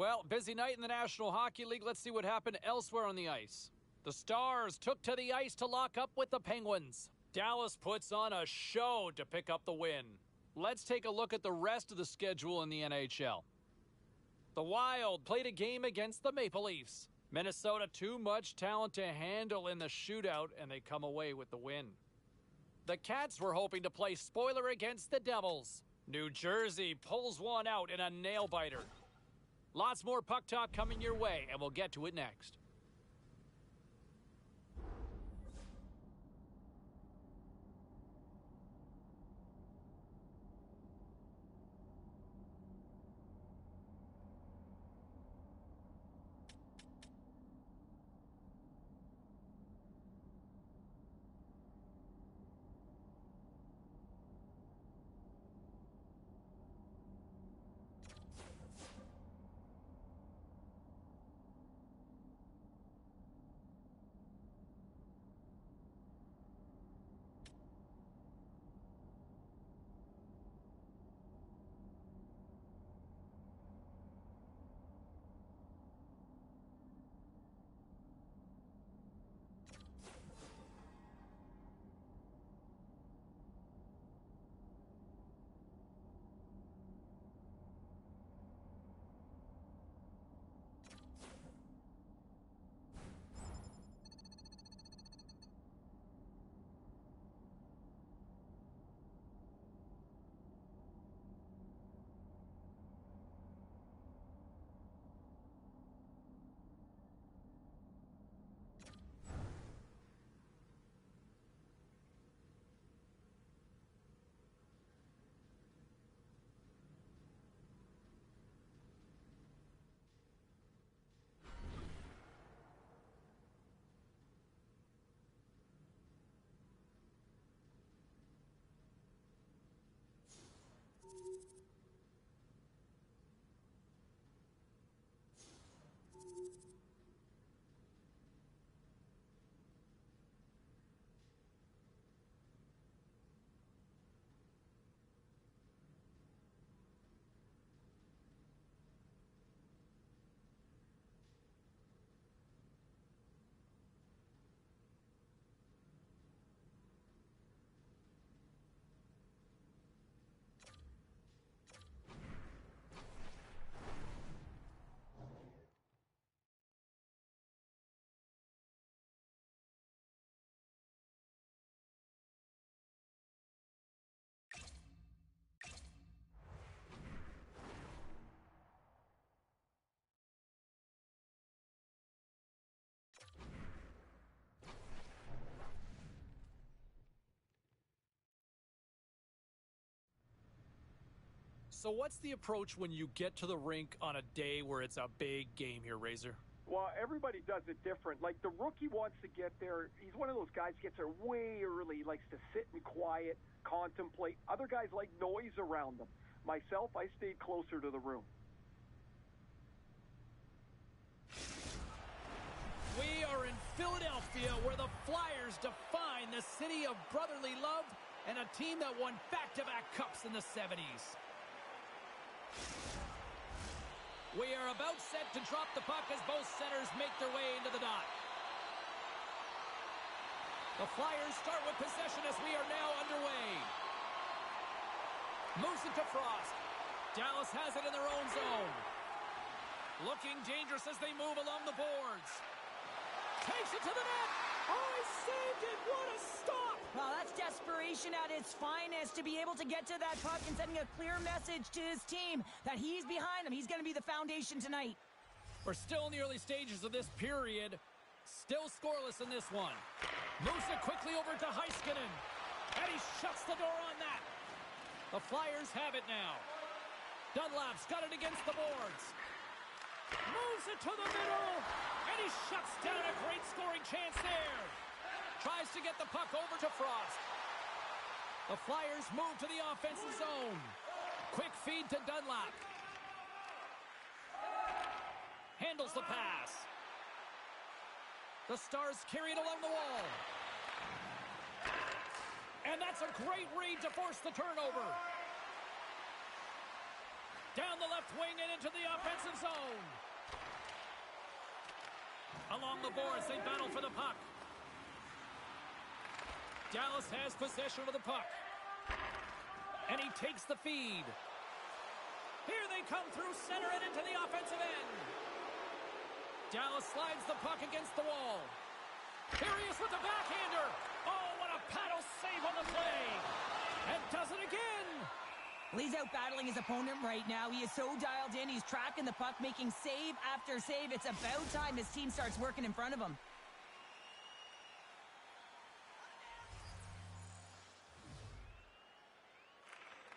Well, busy night in the National Hockey League. Let's see what happened elsewhere on the ice. The Stars took to the ice to lock up with the Penguins. Dallas puts on a show to pick up the win. Let's take a look at the rest of the schedule in the NHL. The Wild played a game against the Maple Leafs. Minnesota too much talent to handle in the shootout, and they come away with the win. The Cats were hoping to play spoiler against the Devils. New Jersey pulls one out in a nail-biter. Lots more puck talk coming your way, and we'll get to it next. So what's the approach when you get to the rink on a day where it's a big game here, Razor? Well, everybody does it different. Like, the rookie wants to get there. He's one of those guys who gets there way early. He likes to sit and quiet, contemplate. Other guys like noise around them. Myself, I stayed closer to the room. We are in Philadelphia, where the Flyers define the city of brotherly love and a team that won back-to-back cups in the 70s. We are about set to drop the puck as both centers make their way into the dot. The Flyers start with possession as we are now underway. Moves it to Frost. Dallas has it in their own zone. Looking dangerous as they move along the boards. Takes it to the net. Oh, he saved it. What a stop. Well, that's desperation at its finest, to be able to get to that puck and sending a clear message to his team that he's behind them. He's going to be the foundation tonight. We're still in the early stages of this period. Still scoreless in this one. Moves it quickly over to Heiskanen. And he shuts the door on that. The Flyers have it now. Dunlap's got it against the boards. Moves it to the middle. And he shuts down a great scoring chance there. Tries to get the puck over to Frost. The Flyers move to the offensive zone. Quick feed to Dunlap. Handles the pass. The Stars carry it along the wall. And that's a great read to force the turnover. Down the left wing and into the offensive zone. Along the boards, they battle for the puck. Dallas has possession of the puck. And he takes the feed. Here they come through center and into the offensive end. Dallas slides the puck against the wall. Here he is with the backhander. Oh, what a paddle save on the play. And does it again. Well, he's out battling his opponent right now. He is so dialed in. He's tracking the puck, making save after save. It's about time his team starts working in front of him.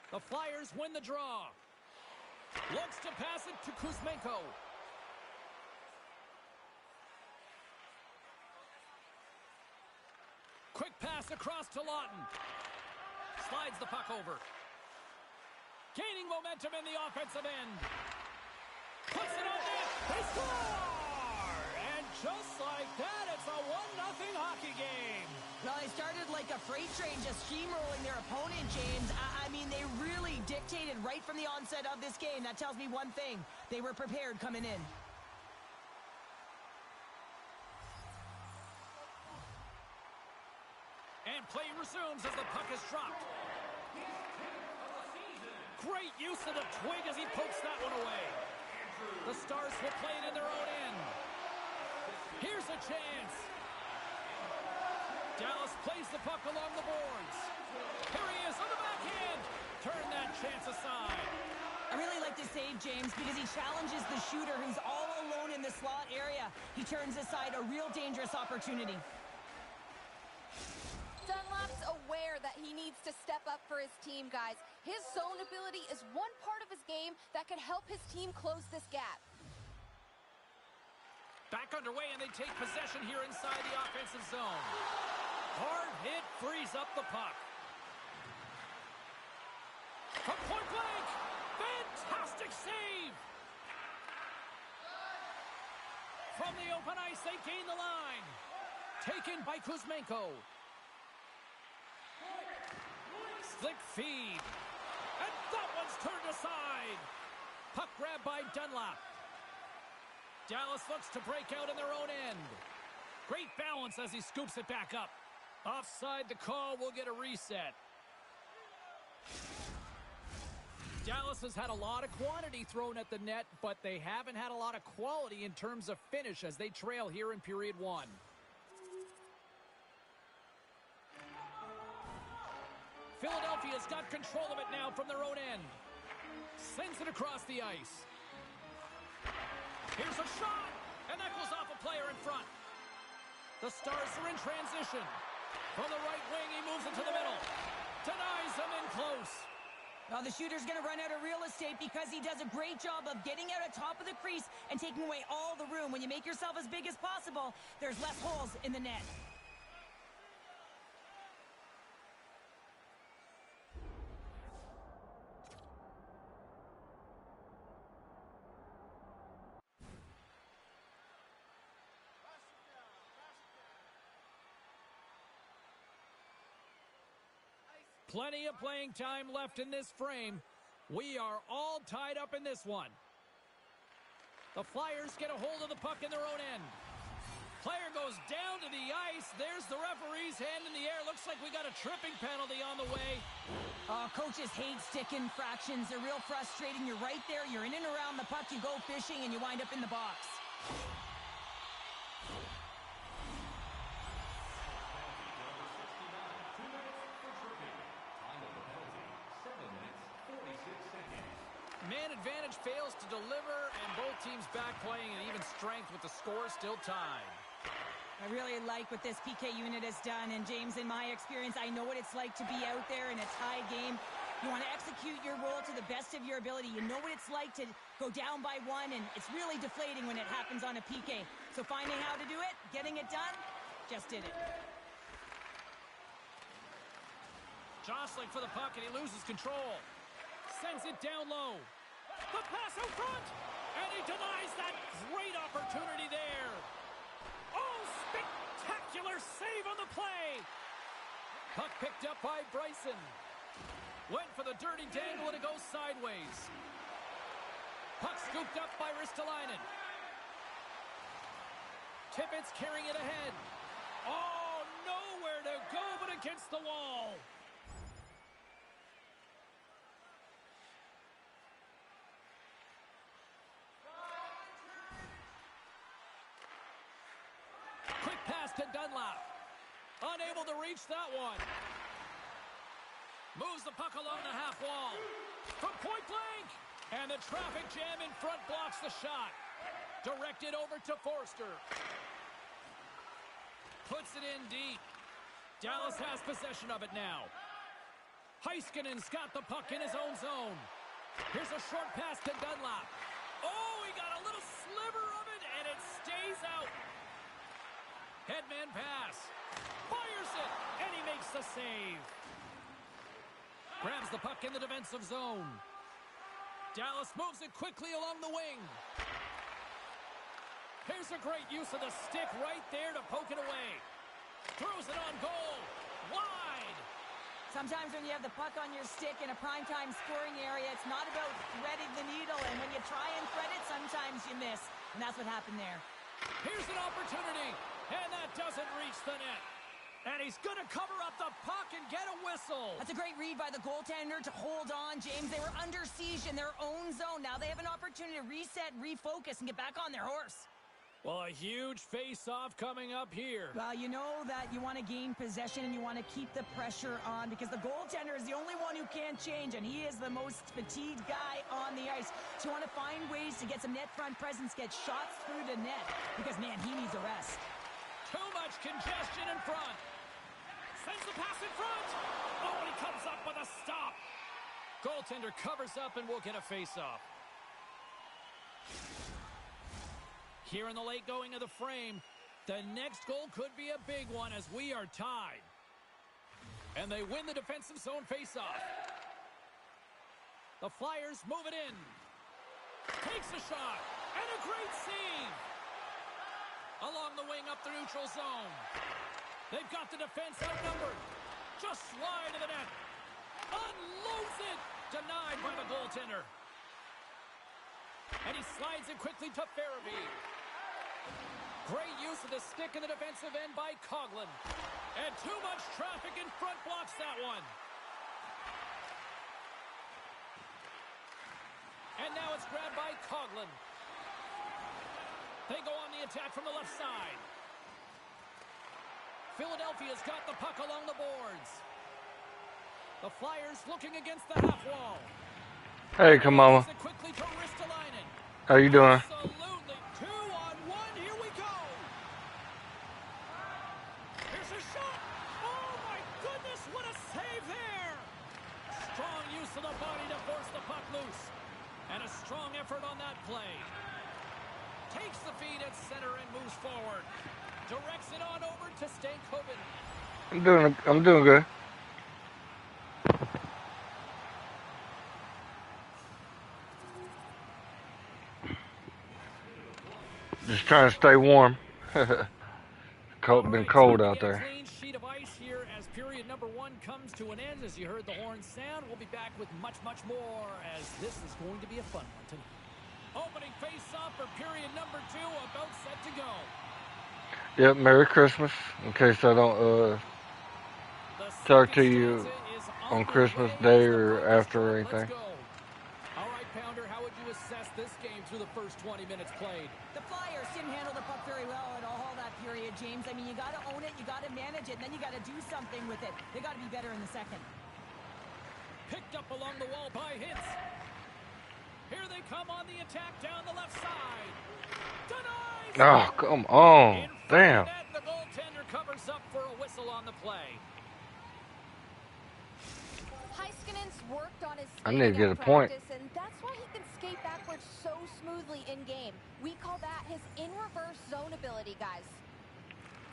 The Flyers win the draw. Looks to pass it to Kuzmenko. Quick pass across to Lawton. Slides the puck over. Gaining momentum in the offensive end. Puts it on net. They score! And just like that, it's a 1-0 hockey game. Well, they started like a freight train just steamrolling their opponent, James. I mean, they really dictated right from the onset of this game. That tells me one thing. They were prepared coming in. And play resumes as the puck is dropped. Great use of the twig as he pokes that one away. The Stars will play it in their own end. Here's a chance. Dallas plays the puck along the boards. Here he is on the backhand. Turn that chance aside. I really like the save, James, because he challenges the shooter who's all alone in the slot area. He turns aside a real dangerous opportunity. Dunlap's aware that he needs to step up for his team, guys. His zone ability is one part of his game that could help his team close this gap. Back underway, and they take possession here inside the offensive zone. Hard hit frees up the puck. From point blank, fantastic save. From the open ice, they gain the line. Taken by Kuzmenko. Slick feed. And that one's turned aside. Puck grabbed by Dunlap. Dallas looks to break out in their own end. Great balance as he scoops it back up. Offside the call, will get a reset. Dallas has had a lot of quantity thrown at the net, but they haven't had a lot of quality in terms of finish as they trail here in period one. Philadelphia's got control of it now from their own end. Sends it across the ice. Here's a shot, and that goes off a player in front. The Stars are in transition. From the right wing, he moves it to the middle. Denies him in close. Well, the shooter's going to run out of real estate because he does a great job of getting out at top of the crease and taking away all the room. When you make yourself as big as possible, there's less holes in the net. Plenty of playing time left in this frame. We are all tied up in this one. The Flyers get a hold of the puck in their own end. Player goes down to the ice. There's the referee's hand in the air. Looks like we got a tripping penalty on the way. Coaches hate stick infractions. They're real frustrating. You're right there. You're in and around the puck. You go fishing, and you wind up in the box. Man advantage fails to deliver, and both teams back playing at even strength with the score still tied. I really like what this PK unit has done, and James, in my experience, I know what it's like to be out there in a tied game. You want to execute your role to the best of your ability. You know what it's like to go down by one, and it's really deflating when it happens on a PK. So finding how to do it, getting it done, just did it. Jostling for the puck, and he loses control. Sends it down low. The pass out front, and he denies that great opportunity there. Oh, spectacular save on the play. Puck picked up by Bryson. Went for the dirty dangle, and it goes sideways. Puck scooped up by Ristolainen. Tippett's carrying it ahead. Oh, nowhere to go but against the wall. Quick pass to Dunlap. Unable to reach that one. Moves the puck along the half wall. From point blank. And the traffic jam in front blocks the shot. Directed over to Forster. Puts it in deep. Dallas has possession of it now. Heiskanen's got the puck in his own zone. Here's a short pass to Dunlap. Oh, he got a little sliver of it, and it stays out. Headman pass. Fires it, and he makes the save. Grabs the puck in the defensive zone. Dallas moves it quickly along the wing. Here's a great use of the stick right there to poke it away. Throws it on goal. Wide. Sometimes when you have the puck on your stick in a primetime scoring area, it's not about threading the needle. And when you try and thread it, sometimes you miss. And that's what happened there. Here's an opportunity. And that doesn't reach the net. And he's going to cover up the puck and get a whistle. That's a great read by the goaltender to hold on, James. They were under siege in their own zone. Now they have an opportunity to reset, refocus, and get back on their horse. Well, a huge face-off coming up here. Well, you know that you want to gain possession and you want to keep the pressure on because the goaltender is the only one who can't change, and he is the most fatigued guy on the ice. So you want to find ways to get some net front presence, get shots through the net because, man, he needs a rest. Too much congestion in front. Sends the pass in front. Oh, and he comes up with a stop. Goaltender covers up and will get a face-off. Here in the late going of the frame, the next goal could be a big one as we are tied. And they win the defensive zone face-off. The Flyers move it in. Takes a shot. And a great save. Along the wing up the neutral zone. They've got the defense outnumbered. Just slide to the net. Unloads it. Denied by the goaltender. And he slides it quickly to Farabee. Great use of the stick in the defensive end by Coughlin. And too much traffic in front blocks that one. And now it's grabbed by Coughlin. They go on the attack from the left side. Philadelphia's got the puck along the boards. The Flyers looking against the half wall. Hey, come on. How you doing? Absolutely. 2-on-1. Here we go. Here's a shot. Oh, my goodness. What a save there. Strong use of the body to force the puck loose. And a strong effort on that play. Takes the feed at center and moves forward. Directs it on over to Stankoven. I'm doing good. Just trying to stay warm. Been cold out there. Clean sheet of ice here as period number 1 comes to an end. As you heard the horn sound, we'll be back with much, much more as this is going to be a fun one tonight. Opening face-off for period number 2, about set to go. Yep, Merry Christmas, in case I don't talk to you on Christmas Day or after or anything. All right, Pounder, how would you assess this game through the first 20 minutes played? The Flyers didn't handle the puck very well at all that period, James. I mean, you got to own it, you got to manage it, and then you got to do something with it. They got to be better in the second. Picked up along the wall by Hintz. Here they come on the attack down the left side. Denies! Oh, come on. Damn. The goaltender covers up for a whistle on the play. Heiskanen's worked on his I need to get a point. And that's why he can skate backwards so smoothly in game. We call that his in-reverse zone ability, guys.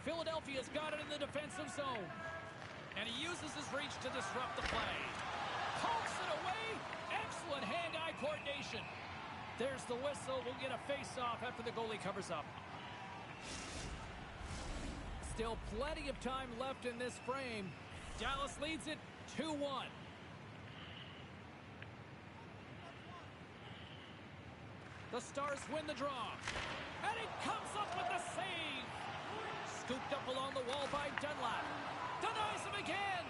Philadelphia's got it in the defensive zone. And he uses his reach to disrupt the play. Pokes it away. Excellent hand-eye coordination. There's the whistle. We'll get a face-off after the goalie covers up. Still plenty of time left in this frame. Dallas leads it 2-1. The Stars win the draw. And it comes up with the save. Scooped up along the wall by Dunlap. Denies him again.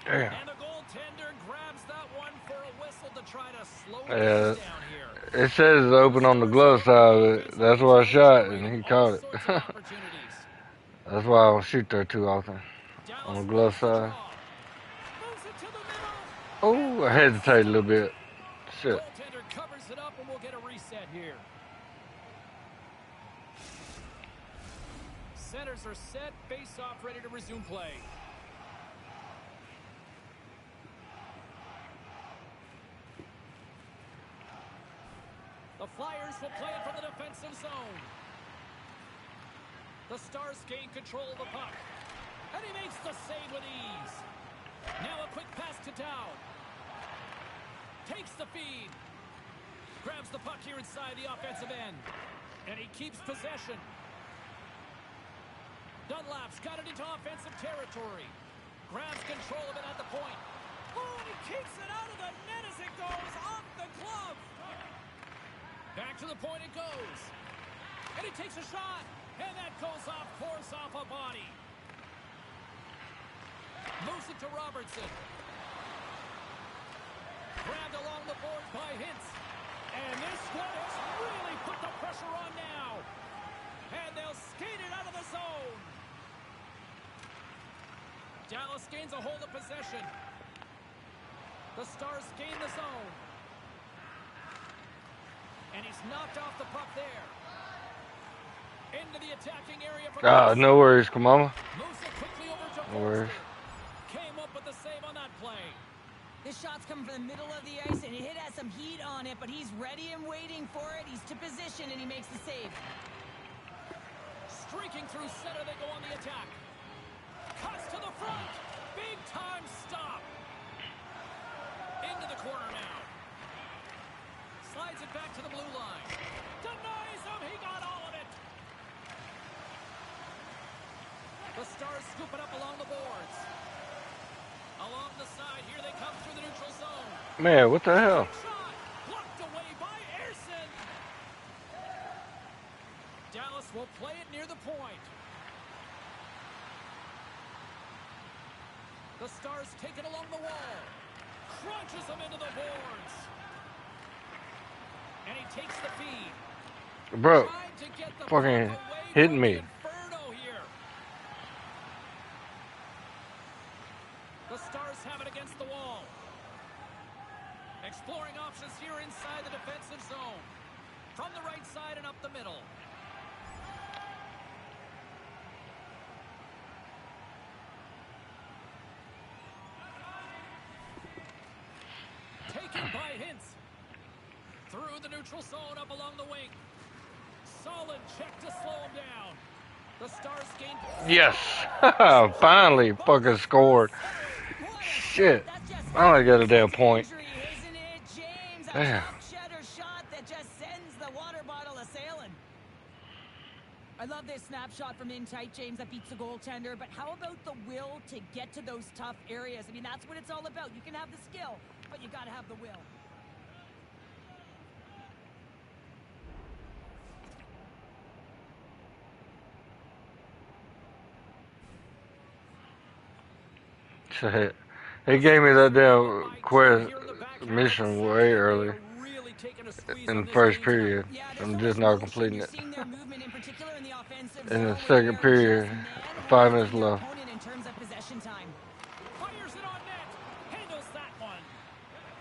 Damn. And the goaltender grabs that one for a whistle to try to slow things down here. It says it's open on the glove side of it. That's where I shot, and he caught it. That's why I don't shoot there too often. On the glove side. Oh, I hesitate a little bit. Shit. Goaltender covers it up, and we'll get a reset here. Centers are set, face-off ready to resume play. The Flyers will play it from the defensive zone. The Stars gain control of the puck. And he makes the save with ease. Now a quick pass to Dow. Takes the feed. Grabs the puck here inside the offensive end. And he keeps possession. Dunlap's got it into offensive territory. Grabs control of it at the point. Oh, and he kicks it out of the net as it goes off the glove. Back to the point it goes. And he takes a shot. And that goes off course off a body. Moves it to Robertson. Grabbed along the boards by Hintz. And this one has really put the pressure on now. And they'll skate it out of the zone. Dallas gains a hold of possession. The Stars gain the zone. And he's knocked off the puck there. Into the attacking area. No worries, Kamama. Moves it quickly over to No worries. Came up with the save on that play. This shot's coming from the middle of the ice, and it has some heat on it, but he's ready and waiting for it. He's to position, and he makes the save. Streaking through center, they go on the attack. Cuts to the front. Big time stop. Into the corner now. Slides it back to the blue line. Denies him. He got all of it. The Stars scoop it up along the boards. Along the side, here they come through the neutral zone. Man, what the hell? Shot blocked away by Ayerson. Dallas will play it near the point. The Stars take it along the wall. Crunches them into the boards. And he takes the feed. Bro, Trying to get the fucking puck away hitting from me. the Inferno here. The Stars have it against the wall. Exploring options here inside the defensive zone. From the right side and up the middle. Taken by Hintz. Through the neutral zone up along the wing. Solid check to slow him down. The Stars gain. Yes. Finally fucking scored. Shit. I only got a damn point. Damn. Shot that just sends the water bottle a-sailing. I love this snapshot from in tight, James, that beats the goaltender. But how about the will to get to those tough areas? I mean, that's what it's all about. You can have the skill, but you got to have the will. Shit. He gave me that damn quest mission way early in the first period. I'm just not completing it. In the second period, 5 minutes left.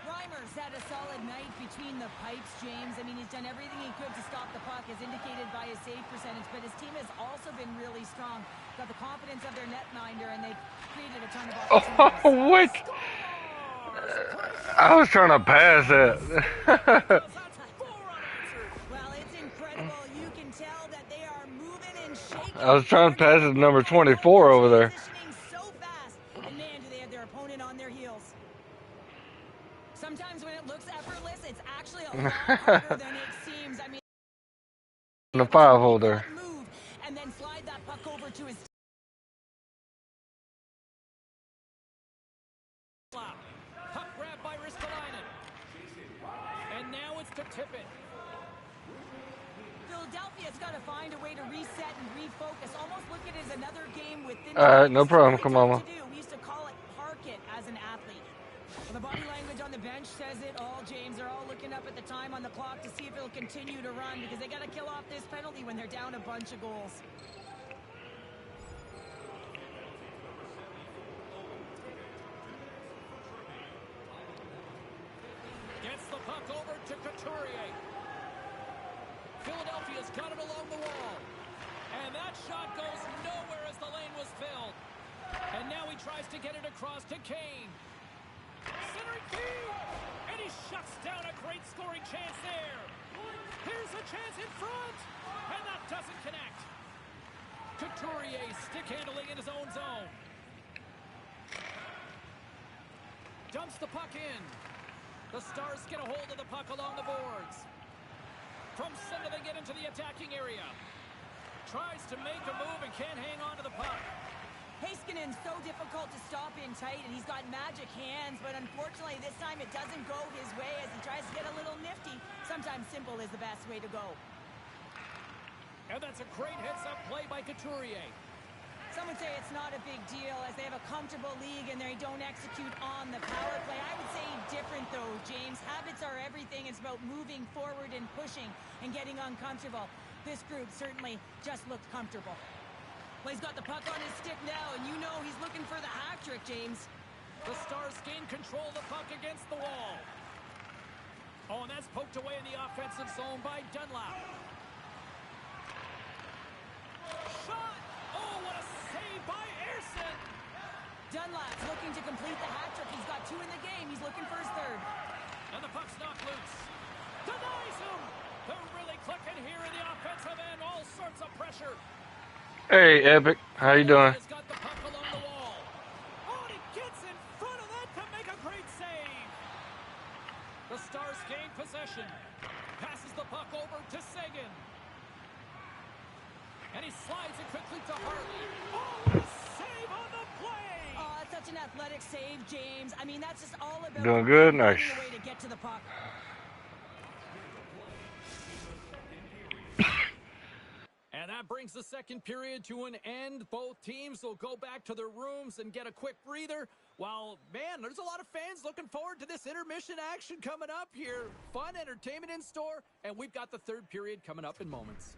Reimer's had a solid night between the pipes, James. I mean, he's done everything he could to stop the puck, as indicated by his save percentage, but his team has also been really strong. Got the confidence of their netminder, and they've created a ton of opportunities. Oh, what? I was trying to pass that. Well, it's incredible. You can tell that they are moving and shaking. I was trying to pass it to number 24 over there. Positioning so fast. And man, do they have their opponent on their heels. Sometimes when it looks effortless, it's actually a lot harder than it seems. I mean, In the 5-hole there. move and then slide that puck over to his. Puck grab by Ristolainen. And now it's to Tippett. Philadelphia's got to find a way to reset and refocus. Almost look at it as another game within. No problem. Come on, man. We used to call it park it as an athlete. Well, the body language on the bench says it all, James. They're all looking up at the time on the clock to see if it'll continue to run because they got to kill off this penalty when they're down a bunch of goals. Gets the puck over to Couturier. Philadelphia's got it along the wall. And that shot goes nowhere as the lane was filled. And now he tries to get it across to Kane. Centering key! And he shuts down a great scoring chance there. Here's a chance in front. And that doesn't connect. Couturier stick handling in his own zone. Dumps the puck in. The Stars get a hold of the puck along the boards. From center they get into the attacking area. Tries to make a move and can't hang on to the puck. Heiskanen's so difficult to stop in tight, and he's got magic hands, but unfortunately this time it doesn't go his way as he tries to get a little nifty. Sometimes simple is the best way to go. And that's a great heads-up play by Couturier. Some would say it's not a big deal as they have a comfortable league and they don't execute on the power play. I would say different though, James. Habits are everything. It's about moving forward and pushing and getting uncomfortable. This group certainly just looked comfortable. Well, he's got the puck on his stick now, and you know he's looking for the hat trick, James. The Stars gain control of the puck against the wall. Oh, and that's poked away in the offensive zone by Dunlap. Shot! Oh, what a save by Ersson! Dunlap's looking to complete the hat trick. He's got 2 in the game. He's looking for his 3rd. And the puck's knocked loose. Denies him! They're really clicking here in the offensive end. All sorts of pressure. Hey, Epic. How you doing? He's got the puck along the wall. Oh, and he gets in front of that to make a great save. The Stars gain possession. Passes the puck over to Seguin. And he slides it quickly to Harley. Oh, what a save on the play! Oh, that's such an athletic save, James. I mean, that's just all about Doing good? Nice. the way to get to the puck. And that brings the second period to an end. Both teams will go back to their rooms and get a quick breather. While, man, there's a lot of fans looking forward to this intermission action coming up here. Fun entertainment in store, and we've got the third period coming up in moments.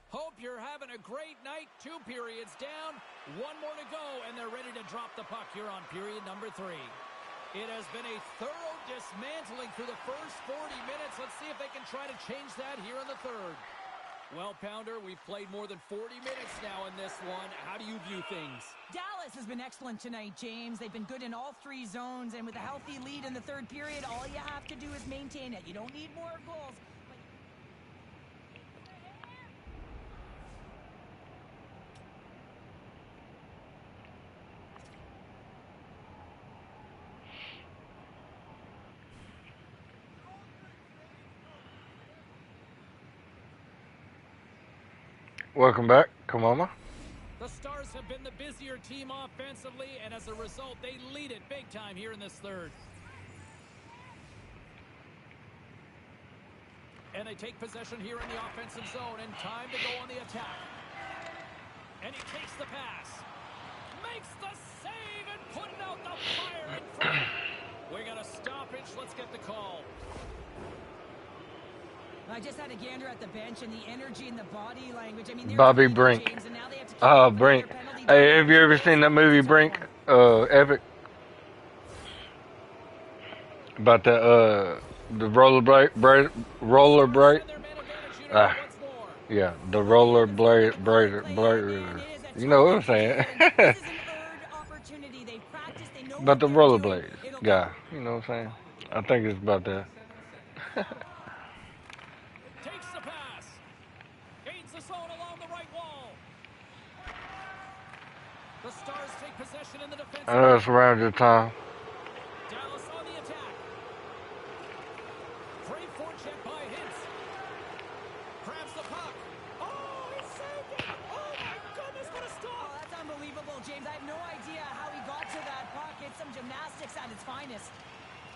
Hope you're having a great night. 2 periods down, 1 more to go, and they're ready to drop the puck here on period number 3. It has been a thorough dismantling through the first 40 minutes. Let's see if they can try to change that here in the third. Well, Pounder, we've played more than 40 minutes now in this one. How do you view things? Dallas has been excellent tonight, James. They've been good in all 3 zones, and with a healthy lead in the third period, all you have to do is maintain it. You don't need more goals. Welcome back. Come on, ma. The Stars have been the busier team offensively, and as a result, they lead it big time here in this third. And they take possession here in the offensive zone, and time to go on the attack. And he takes the pass. Makes the save and putting out the fire in front. We got a stoppage. Let's get the call. I just had a gander at the bench and the energy and the body language. I mean, Bobby Brink. Brink. Hey, have you ever seen that movie Brink? Epic. About the rollerblade. Yeah, the rollerblade. You know what I'm saying? About the rollerblades guy. You know what I'm saying? I think it's about that. I know it's around your time. Dallas on the attack. Great forecheck by Hintz. Grabs the puck. Oh, he saved it. Oh, my goodness, what a stop. Oh, that's unbelievable, James. I have no idea how he got to that puck. It's some gymnastics at its finest.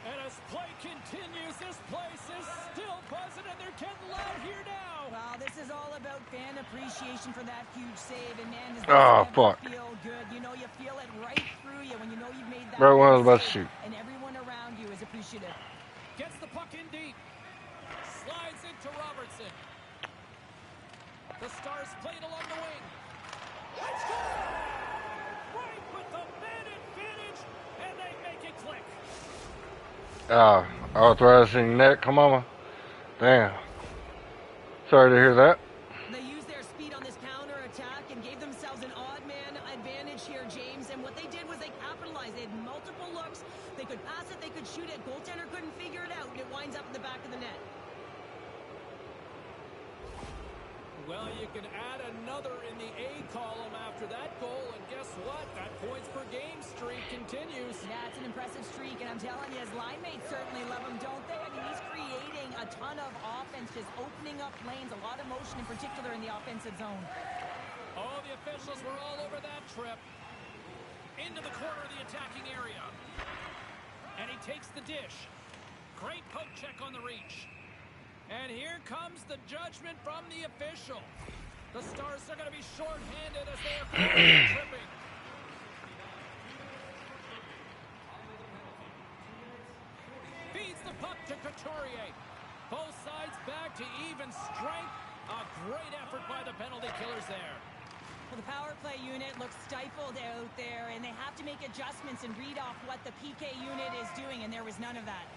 And as play continues, this place is still buzzing, and they're getting loud here now. Well, this is all about fan appreciation for that huge save, and man, does this Oh, ever fuck. feel good. You know, you feel it right through you when you know you've made that Right when I was big about to save, shoot. and everyone around you is appreciative. Gets the puck in deep. Slides into Robertson. The Stars played along the wing. Let's go! Right with the man advantage, and they make it click. Ah, authorizing net. Come on. Damn. Sorry to hear that. They used their speed on this counter-attack and gave themselves an odd-man advantage here, James. And what they did was they capitalized. They had multiple looks. They could pass it, they could shoot it. Goaltender couldn't figure it out, and it winds up in the back of the net. Well, you can add another in the A column after that goal, and guess what? That points per game streak continues. Yeah, it's an impressive streak, and I'm telling you, his line mates certainly love him, don't they? I mean, he's creating a ton of offense, just opening up lanes, a lot of motion in particular in the offensive zone. Oh, the officials were all over that trip. Into the corner of the attacking area. And he takes the dish. Great poke check on the reach. And here comes the judgment from the official. The Stars are going to be shorthanded as they are tripping. Feeds the puck to Couturier. Both sides back to even strength. A great effort by the penalty killers there. Well, the power play unit looks stifled out there, and they have to make adjustments and read off what the PK unit is doing, and there was none of that.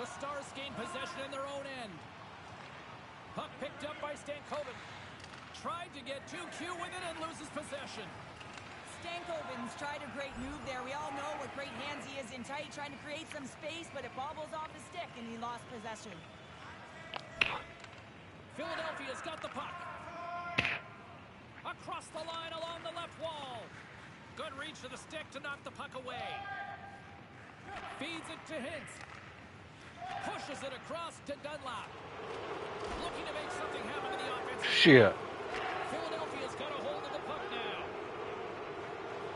The Stars gain possession in their own end. Puck picked up by Stankoven. Tried to get too cute with it and loses possession. Stankoven's tried a great move there. We all know what great hands he is in tight, trying to create some space, but it bobbles off his stick, and he lost possession. Philadelphia's got the puck. Across the line along the left wall. Good reach to the stick to knock the puck away. Feeds it to Hintz. Pushes it across to Dunlap. Looking to make something happen to the offense. Shit. Philadelphia's got a hold of the puck now.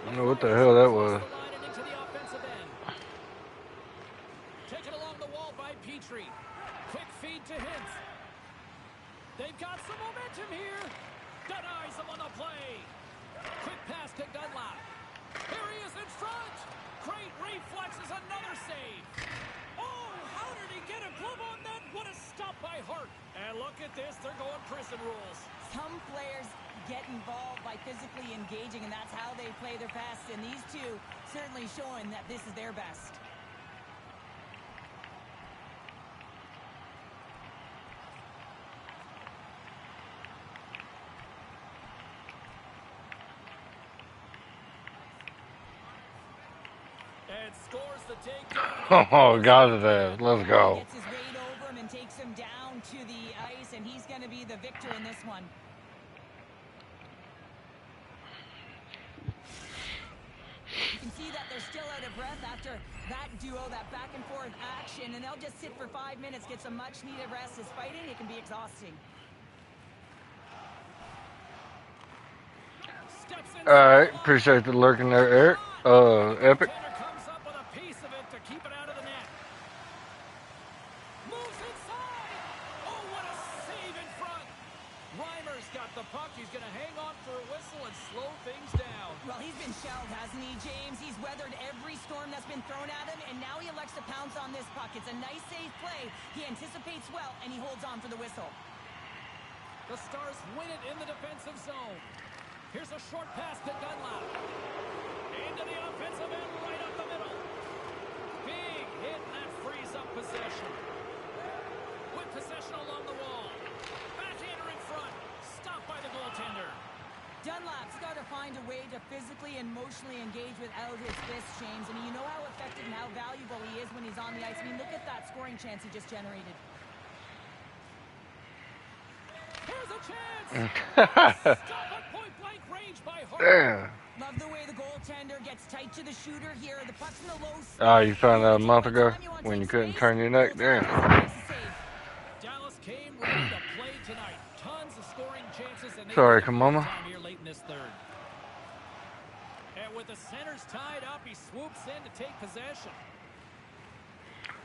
I don't know what the hell that was. Into the offensive end. Taken along the wall by Petrie. Quick feed to Hintz. They've got some momentum here. Denies him on the play. Quick pass to Dunlap. Here he is in front. Great reflexes, another save. Oh, how did he get a glove on that? What a stop by Hart. And look at this, they're going prison rules. Some players get involved by physically engaging, and that's how they play their best. And these two certainly showing that this is their best. And scores the takedown. Oh, got his ass. Let's go. Gets his weight over him and takes him down to the ice, and he's going to be the victor in this one. You can see that they're still out of breath after that duo, that back and forth action, and they'll just sit for 5 minutes, get some much needed rest. As fighting, it can be exhausting. Alright, appreciate the lurking there, Eric. Epic. Comes up with a piece of it to keep it out of the net. Moves inside. Oh, what a save in front. Reimer's got the puck. He's going to hang on for a whistle and slow things down. Well, he's been shelled, hasn't he, James? He's weathered every storm that's been thrown at him, and now he elects to pounce on this puck. It's a nice, safe play. He anticipates well, and he holds on for the whistle. The Stars win it in the defensive zone. Here's a short pass to Dunlap. Into the offensive end, right up the middle. Big hit, and that frees up possession. With possession along the wall. Backhander in front. Stopped by the goaltender. Dunlap's got to find a way to physically and emotionally engage without his fists, James. And you know how effective and how valuable he is when he's on the ice. I mean, look at that scoring chance he just generated. Here's a chance. Stop at point-blank range by Hart. Damn. Love the way the goaltender gets tight to the shooter here. The puck's in the low spot. Oh, you found that a month ago when you couldn't turn your neck? Damn. Dallas came ready to play tonight. Tons of scoring chances. And Sorry, come on. Here late in this third. And with the centers tied up, he swoops in to take possession.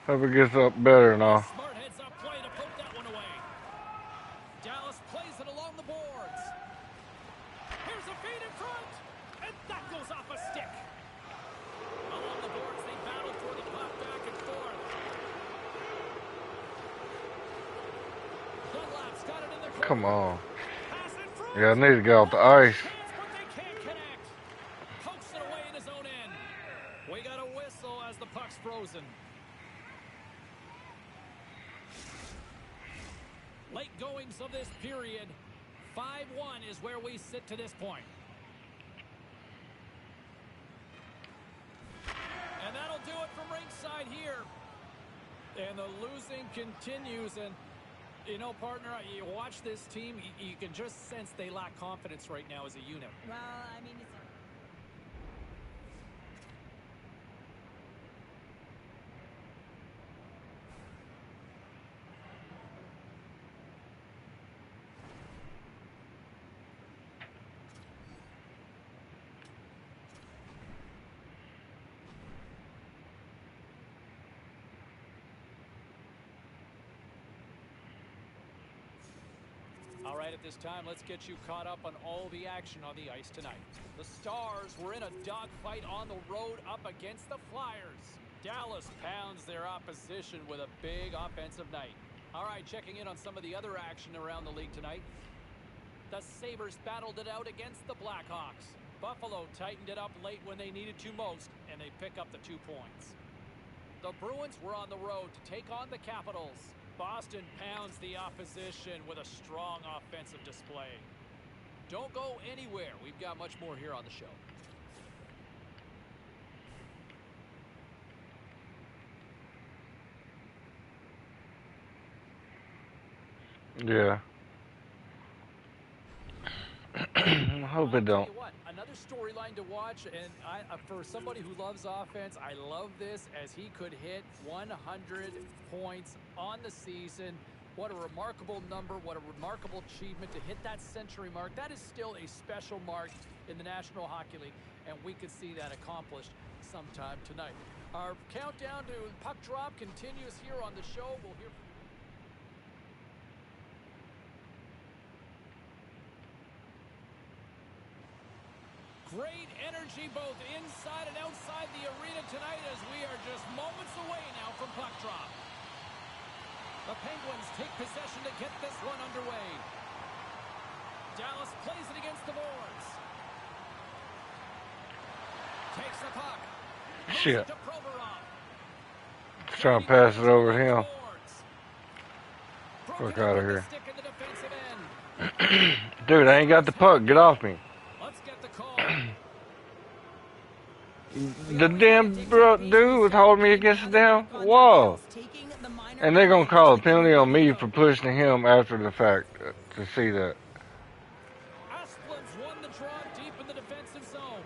Hope it gets up better now. Smart heads up play to poke that one away. Dallas plays it along the boards. Here's a feed in front, and that goes off a stick. Along the boards, they battle for the puck back and forth. Dunlap's got it in the corner. Come on. Pass in front. Yeah, I need to get off the ice. But they can't connect. Pokes it away in his own end. We got a whistle as the puck's frozen. Late goings of this period. 5-1 is where we sit to this point. And that'll do it from ringside here. And the losing continues. And, you know, partner, you watch this team, you can just sense they lack confidence right now as a unit. Well, I mean, it's... All right, at this time, let's get you caught up on all the action on the ice tonight. The Stars were in a dogfight on the road up against the Flyers. Dallas pounds their opposition with a big offensive night. All right, checking in on some of the other action around the league tonight. The Sabres battled it out against the Blackhawks. Buffalo tightened it up late when they needed to most, and they pick up the 2 points. The Bruins were on the road to take on the Capitals. Boston pounds the opposition with a strong offensive display. Don't go anywhere. We've got much more here on the show. Yeah. I hope it don't. Another storyline to watch, and for somebody who loves offense, I love this as he could hit 100 points on the season. What a remarkable number, what a remarkable achievement to hit that century mark. That is still a special mark in the National Hockey League, and we could see that accomplished sometime tonight. Our countdown to puck drop continues here on the show. We'll hear from great energy both inside and outside the arena tonight as we are just moments away now from puck drop. The Penguins take possession to get this one underway. Dallas plays it against the boards. Takes the puck. Shit. To Provorov. Trying to pass it over to him. Broken Fuck out of up with the here. stick in the defensive end. Dude, I ain't got the puck. Get off me. Let's get the call. The damn dude was holding me against the damn wall. And they're going to call a penalty on me for pushing him after the fact to see that. Asplund's won the draw deep in the defensive zone.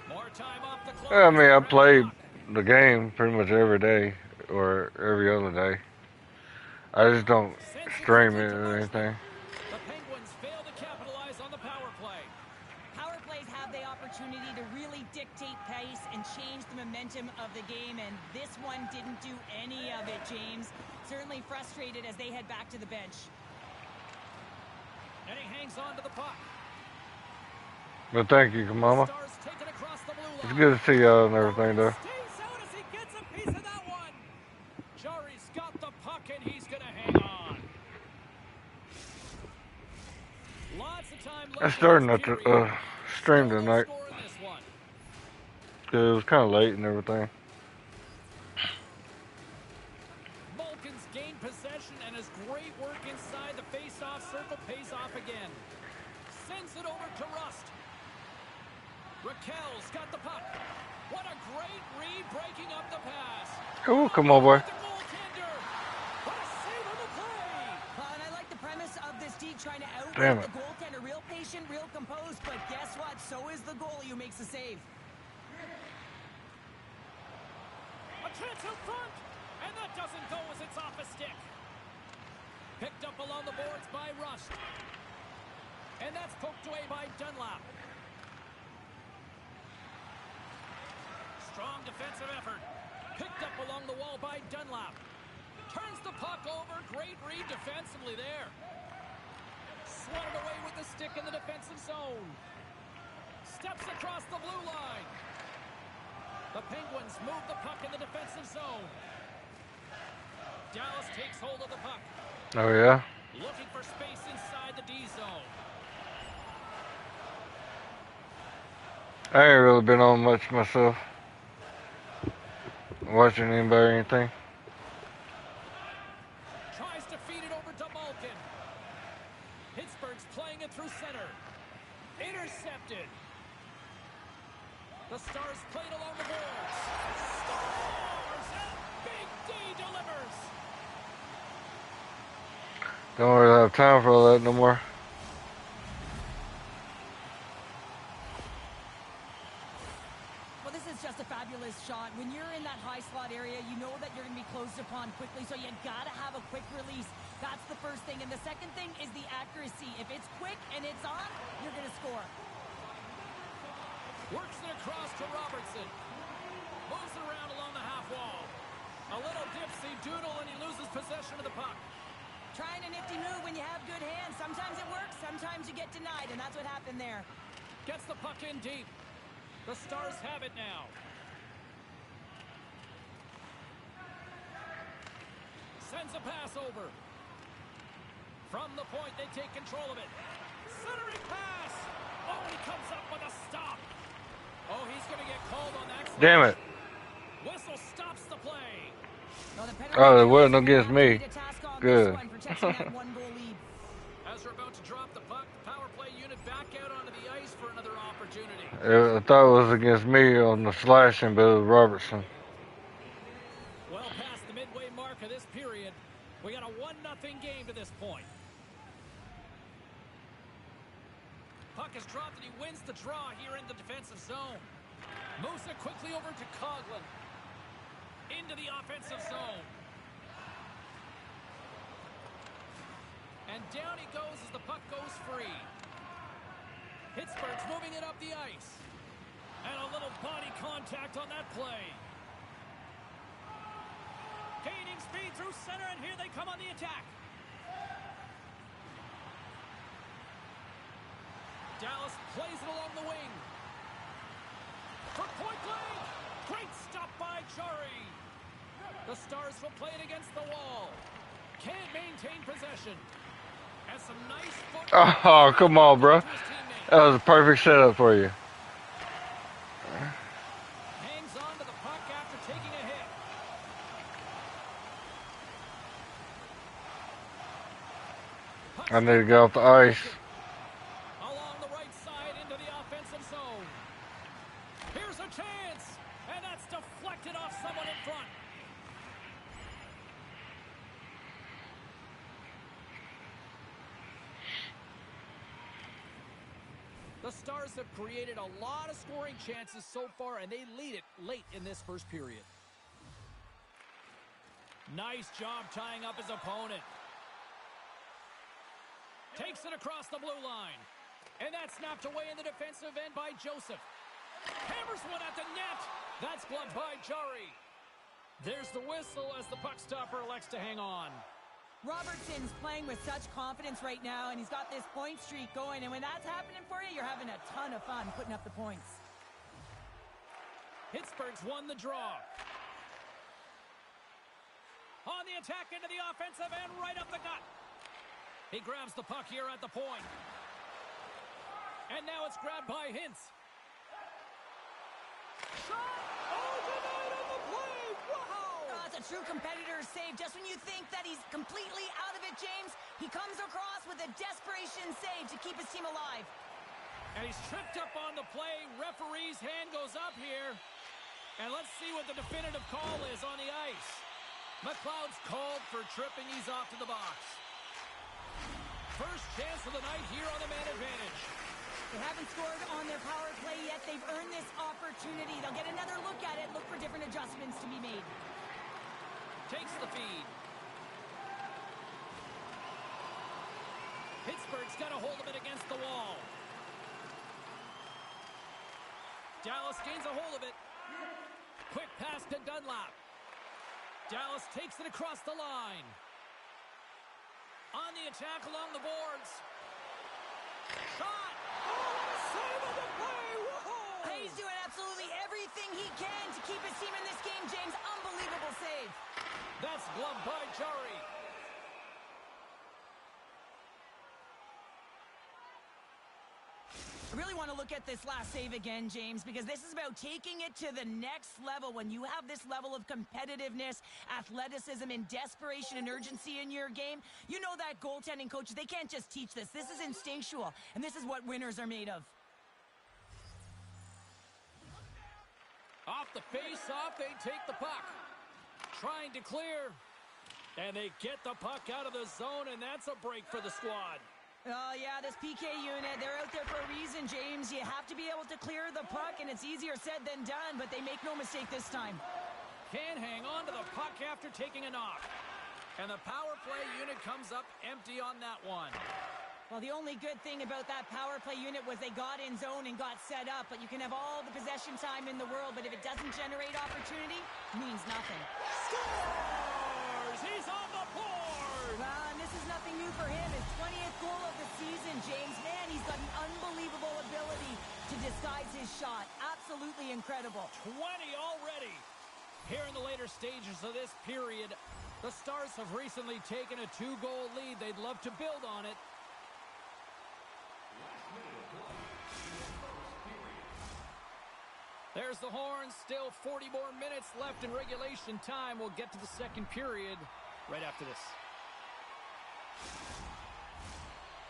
More time off the clock. I mean, I play the game pretty much every day or every other day. I just don't stream it or anything. The Penguins fail to capitalize on the power play. Power plays have the opportunity to really dictate pace and change the momentum of the game, and this one didn't do any of it, James. Certainly frustrated as they head back to the bench. And he hangs on to the puck. But thank you, Mama. Stars take it across the blue line. It's good to see y'all and everything, though. Stays out as he gets a piece of that one. Jari's got the puck and he's going to hang on. Lots of time left. I started not to stream tonight. It was kind of late and everything. Malkin's gained possession and his great work inside the face-off circle pays off again. Sends it over to Rust. Raquel's got the puck. What a great read breaking up the pass. Oh, come on, boy. The goaltender. What a save on the play. And I like the premise of this D trying to Damn outwork it. the goaltender. Real patient, real composed, but guess what? So is the goalie who makes the save. A chance out front, and that doesn't go as it's off a stick. Picked up along the boards by Rust. And that's poked away by Dunlap. Strong defensive effort. Picked up along the wall by Dunlap. Turns the puck over. Great read defensively there. Swatted away with the stick in the defensive zone. Steps across the blue line. The Penguins move the puck in the defensive zone. Dallas takes hold of the puck. Oh, yeah? Looking for space inside the D zone. I ain't really been on much myself. Watching anybody or anything. Tries to feed it over to Malkin. Pittsburgh's playing it through center. Intercepted. The Stars played along the boards. Stars! And Big D delivers. Don't really have time for all that no more. Well, this is just a fabulous shot. When you're in that high slot area, you know that you're going to be closed upon quickly, so you got to have a quick release. That's the first thing. And the second thing is the accuracy. If it's quick and it's on, you're going to score. Works it across to Robertson. Moves it around along the half wall. A little dipsy doodle and he loses possession of the puck. Trying a nifty move when you have good hands. Sometimes it works, sometimes you get denied, and that's what happened there. Gets the puck in deep. The Stars have it now. Sends a pass over. From the point, they take control of it. Centering pass. Oh, he comes up with a stop. Oh, he's going to get called on that. Damn it. Whistle stops the play. Oh, it wasn't against me. Good. As we're about to drop the puck, the power play unit back out onto the ice for another opportunity. I thought it was against me on the slashing, but it was Robertson. Well past the midway mark of this period, we got a 1-0 game to this point. Puck is dropped and he wins the draw here in the defensive zone. Moves it quickly over to Coughlin. Into the offensive zone. And down he goes as the puck goes free. Pittsburgh's moving it up the ice. And a little body contact on that play. Gaining speed through center, and here they come on the attack. Dallas plays it along the wing. For point blank. Great stop by Chari. The Stars will play it against the wall. Can't maintain possession. Has some nice foot. Oh, come on, bro. That was a perfect setup for you. Hangs on to the puck after taking a hit. I need to get off the ice. Along the right side into the offensive zone. Here's a chance. And that's deflected off someone in front. The Stars have created a lot of scoring chances so far, and they lead it late in this first period. Nice job tying up his opponent. Takes it across the blue line. And that's snapped away in the defensive end by Joseph. Hammers one at the net. That's gloved by Chari. There's the whistle as the puck stopper elects to hang on. Robertson's playing with such confidence right now, and he's got this point streak going. And when that's happening for you, you're having a ton of fun putting up the points. Pittsburgh's won the draw. On the attack into the offensive end, right up the gut. He grabs the puck here at the point. And now it's grabbed by Hintz. Shot! Oh, denied on the play! Wow! It's a true competitor's save. Just when you think that he's completely out of it, James, he comes across with a desperation save to keep his team alive. And he's tripped up on the play. Referee's hand goes up here. And let's see what the definitive call is on the ice. McLeod's called for tripping. He's off to the box. First chance of the night here on the man advantage. They haven't scored on their power play yet. They've earned this opportunity. They'll get another look at it, look for different adjustments to be made. Takes the feed. Pittsburgh's got a hold of it against the wall. Dallas gains a hold of it. Quick pass to Dunlap. Dallas takes it across the line. On the attack along the boards. Shot! Oh, what a save of the play! Whoa! He's doing absolutely everything he can to keep his team in this game, James. Unbelievable save. That's gloved by Jari. I really want to look at this last save again, James, because this is about taking it to the next level. When you have this level of competitiveness, athleticism, and desperation and urgency in your game, you know that goaltending coaches, they can't just teach this. This is instinctual, and this is what winners are made of. Off the face-off, they take the puck. Trying to clear. And they get the puck out of the zone, and that's a break for the squad. Oh, yeah, this PK unit, they're out there for a reason, James. You have to be able to clear the puck, and it's easier said than done, but they make no mistake this time. Can hang on to the puck after taking a knock. And the power play unit comes up empty on that one. Well, the only good thing about that power play unit was they got in zone and got set up, but you can have all the possession time in the world, but if it doesn't generate opportunity, it means nothing. Scores! He's on the board! Well, and this is nothing new for him. His 20th goal of the season, James. Man, he's got an unbelievable ability to disguise his shot. Absolutely incredible. 20 already. Here in the later stages of this period, the Stars have recently taken a 2-goal lead. They'd love to build on it. There's the horn. Still 40 more minutes left in regulation time. We'll get to the second period right after this.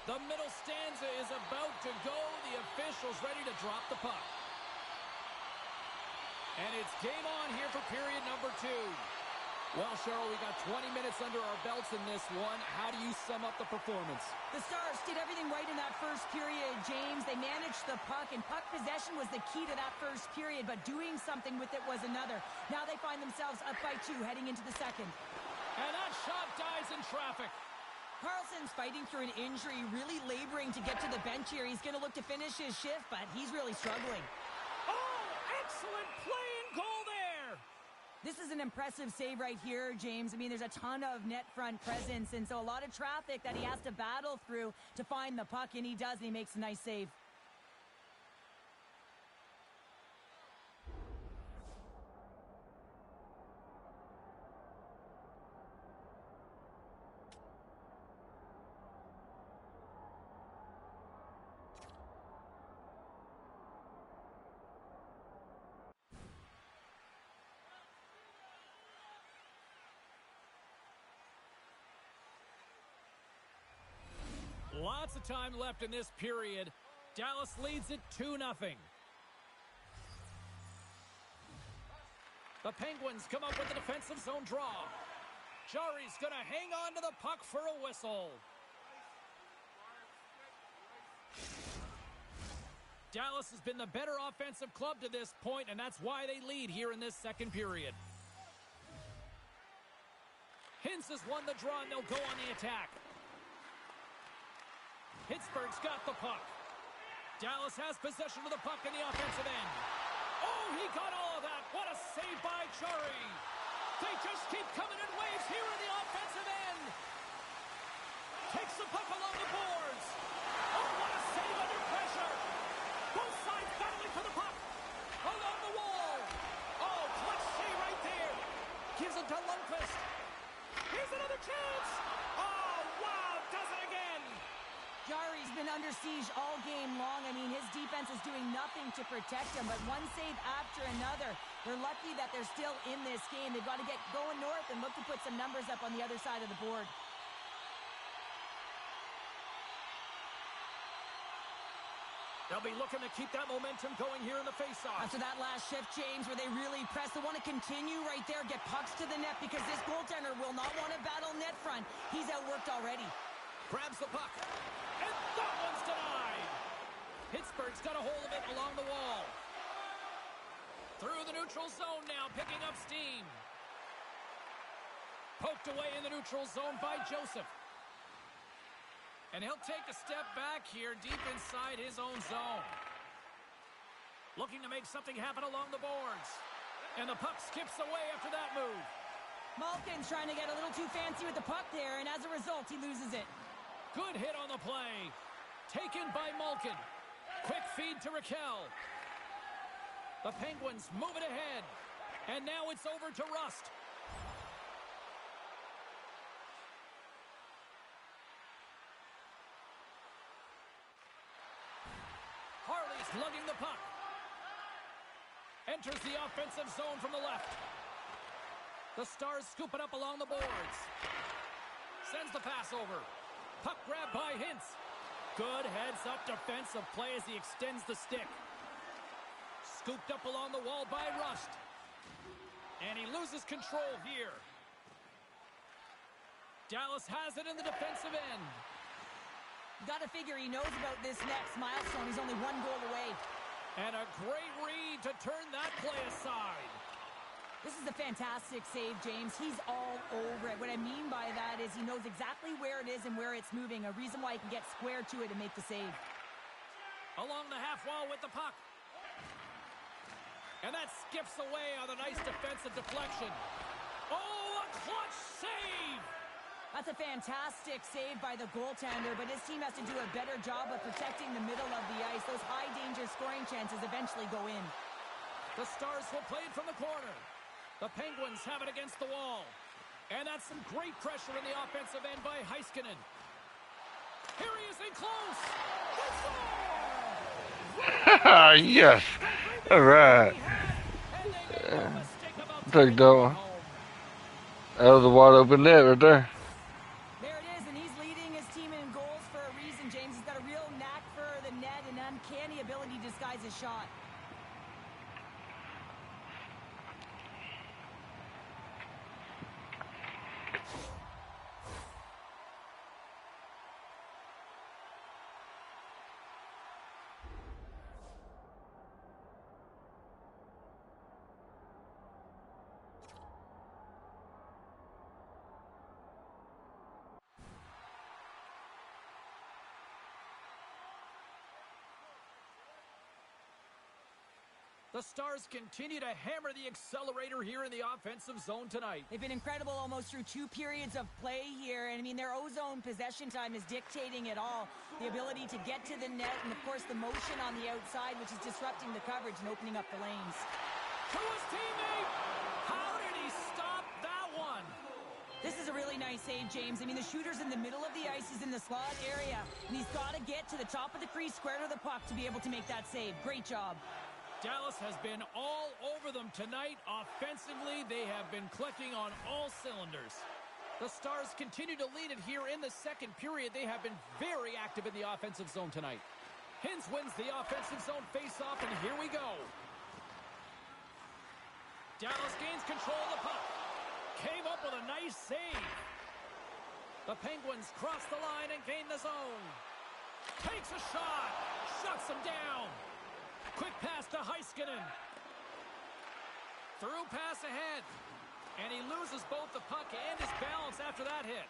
The middle stanza is about to go. The officials ready to drop the puck. And it's game on here for period number 2. Well, Cheryl, we got 20 minutes under our belts in this one. How do you sum up the performance? The Stars did everything right in that first period, James. They managed the puck, and puck possession was the key to that first period, but doing something with it was another. Now they find themselves up by 2 heading into the second. And that shot dies in traffic. Carlson's fighting through an injury, really laboring to get to the bench here. He's going to look to finish his shift, but he's really struggling. Oh, excellent play and goal there. This is an impressive save right here, James. I mean, there's a ton of net front presence, and so a lot of traffic that he has to battle through to find the puck, and he does, and he makes a nice save. Lots of time left in this period. Dallas leads it 2-0. The Penguins come up with a defensive zone draw. Jari's going to hang on to the puck for a whistle. Dallas has been the better offensive club to this point, and that's why they lead here in this second period. Hintz has won the draw, and they'll go on the attack. Pittsburgh's got the puck. Dallas has possession of the puck in the offensive end. Oh, he got all of that. What a save by Jari. They just keep coming in waves here in the offensive end. Takes the puck along the boards. Oh, what a save under pressure. Both sides battling for the puck. Along the wall. Oh, clutch save right there. Gives it to Lundqvist. Here's another chance. Oh, wow, does it again. Jari's been under siege all game long. I mean, his defense is doing nothing to protect him, but one save after another. They're lucky that they're still in this game. They've got to get going north and look to put some numbers up on the other side of the board. They'll be looking to keep that momentum going here in the faceoff. After that last shift, James, where they really press, they want to continue right there, get pucks to the net, because this goaltender will not want to battle net front. He's outworked already. Grabs the puck. And that one's denied. Pittsburgh's got a hold of it along the wall. Through the neutral zone now, picking up steam. Poked away in the neutral zone by Joseph. And he'll take a step back here deep inside his own zone. Looking to make something happen along the boards. And the puck skips away after that move. Malkin's trying to get a little too fancy with the puck there, and as a result, he loses it. Good hit on the play. Taken by Malkin. Quick feed to Raquel. The Penguins move it ahead. And now it's over to Rust. Harley's lugging the puck. Enters the offensive zone from the left. The Stars scoop it up along the boards. Sends the pass over. Puck grab by Hintz. Good heads-up defensive play as he extends the stick. Scooped up along the wall by Rust. And he loses control here. Dallas has it in the defensive end. Got to figure he knows about this next milestone. He's only 1 goal away. And a great read to turn that play aside. This is a fantastic save, James. He's all over it. What I mean by that is he knows exactly where it is and where it's moving. A reason why he can get square to it and make the save. Along the half wall with the puck. And that skips away on a nice defensive deflection. Oh, a clutch save! That's a fantastic save by the goaltender, but his team has to do a better job of protecting the middle of the ice. Those high-danger scoring chances eventually go in. The Stars will play it from the corner. The Penguins have it against the wall. And that's some great pressure in the offensive end by Heiskanen. Here he is in close. Yes. All right. Take that one. That was a wide open net right there. There it is, and he's leading his team in goals for a reason, James. He's got a real knack for the net and uncanny ability to disguise his shot. The Stars continue to hammer the accelerator here in the offensive zone tonight. They've been incredible almost through 2 periods of play here. And I mean, their O-zone possession time is dictating it all. The ability to get to the net and, of course, the motion on the outside, which is disrupting the coverage and opening up the lanes. To his teammate! How did he stop that one? This is a really nice save, James. I mean, the shooter's in the middle of the ice. He's in the slot area. And he's got to get to the top of the crease, square to the puck, to be able to make that save. Great job. Dallas has been all over them tonight. Offensively, they have been clicking on all cylinders. The Stars continue to lead it here in the second period. They have been very active in the offensive zone tonight. Hintz wins the offensive zone faceoff, and here we go. Dallas gains control of the puck. Came up with a nice save. The Penguins cross the line and gain the zone. Takes a shot. Shuts him down. Quick pass to Heiskanen. Through pass ahead. And he loses both the puck and his balance after that hit.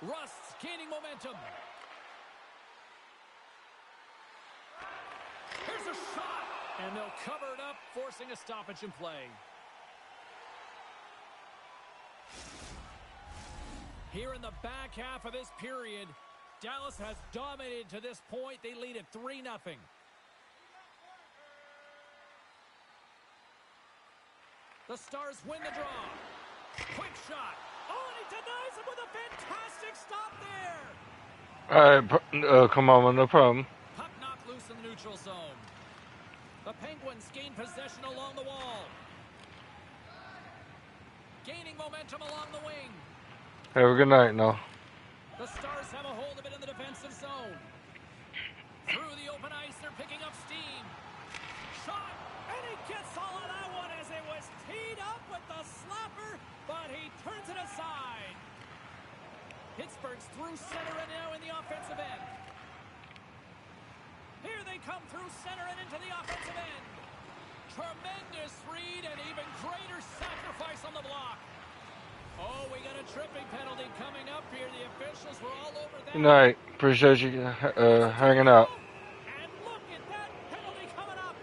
Rust's gaining momentum. Here's a shot. And they'll cover it up, forcing a stoppage in play. Here in the back half of this period, Dallas has dominated to this point. They lead at 3-0. The Stars win the draw. Quick shot. Oh, and he denies him with a fantastic stop there. All right, come on, no problem. Puck knocked loose in the neutral zone. The Penguins gain possession along the wall. Gaining momentum along the wing. Have a good night now. The Stars have a hold of it in the defensive zone. Through the open ice, they're picking up steam. Shot, and he gets all of that one as it was teed up with the slapper, but he turns it aside. Pittsburgh's through center and now in the offensive end. Here they come through center and into the offensive end. Tremendous read and even greater sacrifice on the block. Oh, we got a tripping penalty coming up here. The officials were all over that. Good night. Appreciate you hanging out. And look at that penalty coming up.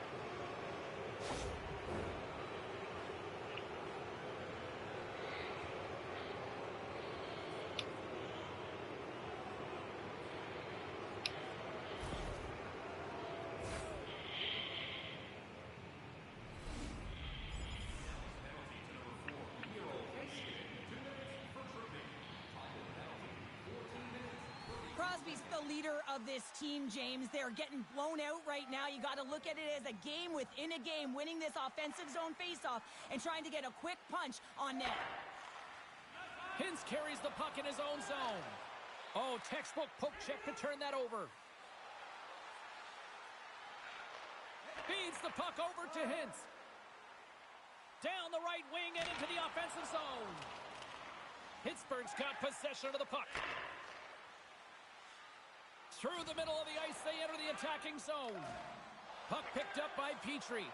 Crosby's the leader of this team, James. They're getting blown out right now. You got to look at it as a game within a game, winning this offensive zone faceoff and trying to get a quick punch on net. Hintz carries the puck in his own zone. Oh, textbook poke check to turn that over. Feeds the puck over to Hintz. Down the right wing and into the offensive zone. Pittsburgh's got possession of the puck. Through the middle of the ice, they enter the attacking zone. Puck picked up by Petrie.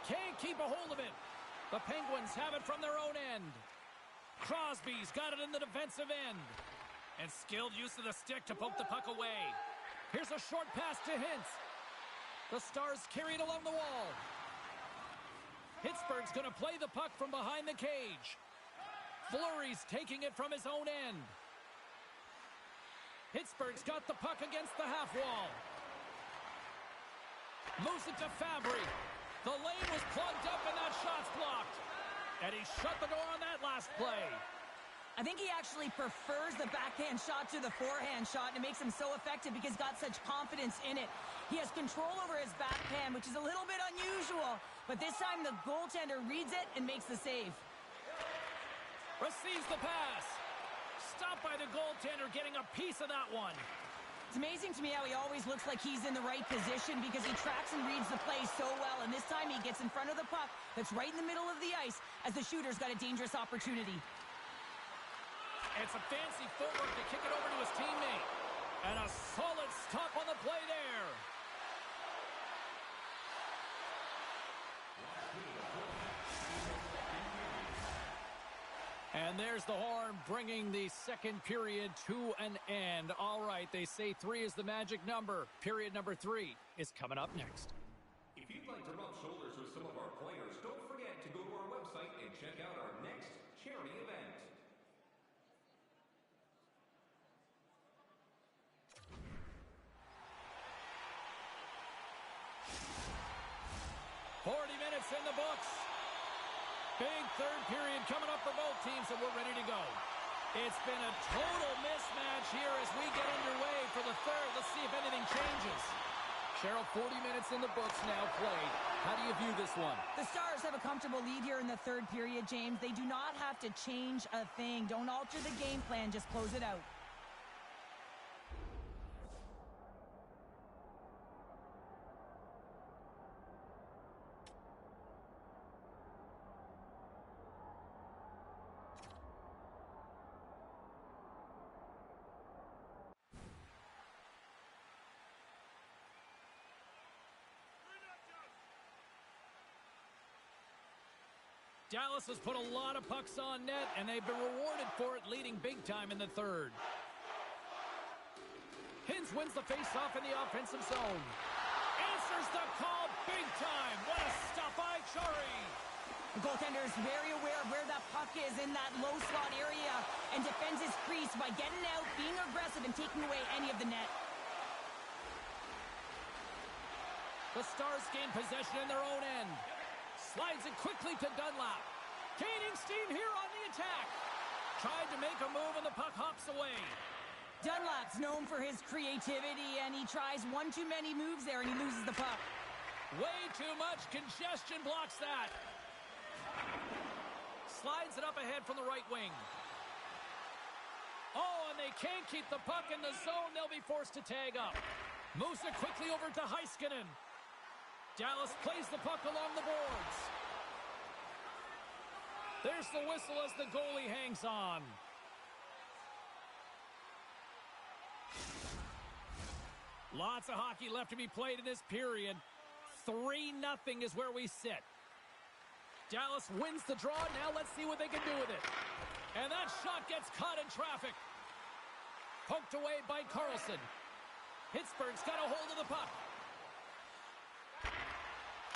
Can't keep a hold of it. The Penguins have it from their own end. Crosby's got it in the defensive end. And skilled use of the stick to poke the puck away. Here's a short pass to Hintz. The Stars carry it along the wall. Pittsburgh's going to play the puck from behind the cage. Fleury's taking it from his own end. Pittsburgh's got the puck against the half wall. Moves it to Fabry. The lane was plugged up and that shot's blocked. And he shut the door on that last play. I think he actually prefers the backhand shot to the forehand shot, and it makes him so effective because he's got such confidence in it. He has control over his backhand, which is a little bit unusual, but this time the goaltender reads it and makes the save. Receives the pass. Stopped by the goaltender, getting a piece of that one. It's amazing to me how he always looks like he's in the right position because he tracks and reads the play so well, and this time he gets in front of the puck that's right in the middle of the ice as the shooter's got a dangerous opportunity. And some fancy footwork to kick it over to his teammate. And a solid stop on the play there. And there's the horn bringing the second period to an end. All right, they say 3 is the magic number. Period number 3 is coming up next. If you'd like to rub shoulders with some of our players, don't forget to go to our website and check out our next charity event. 40 minutes in the books. Big third period coming up for both teams, and we're ready to go. It's been a total mismatch here as we get underway for the third. Let's see if anything changes. Cheryl, 40 minutes in the books now played. How do you view this one? The Stars have a comfortable lead here in the third period, James. They do not have to change a thing. Don't alter the game plan. Just close it out. Dallas has put a lot of pucks on net, and they've been rewarded for it, leading big time in the third. Hintz wins the faceoff in the offensive zone. Answers the call big time. What a stop by Chari. The goaltender is very aware of where that puck is in that low slot area and defends his crease by getting out, being aggressive, and taking away any of the net. The Stars gain possession in their own end. Slides it quickly to Dunlap. Gaining steam here on the attack. Tried to make a move and the puck hops away. Dunlap's known for his creativity, and he tries one too many moves there and he loses the puck. Way too much congestion blocks that. Slides it up ahead from the right wing. Oh, and they can't keep the puck in the zone. They'll be forced to tag up. Moves it quickly over to Heiskanen. Dallas plays the puck along the boards. There's the whistle as the goalie hangs on. Lots of hockey left to be played in this period. 3-0 is where we sit. Dallas wins the draw. Now let's see what they can do with it. And that shot gets caught in traffic. Poked away by Carlson. Pittsburgh's got a hold of the puck.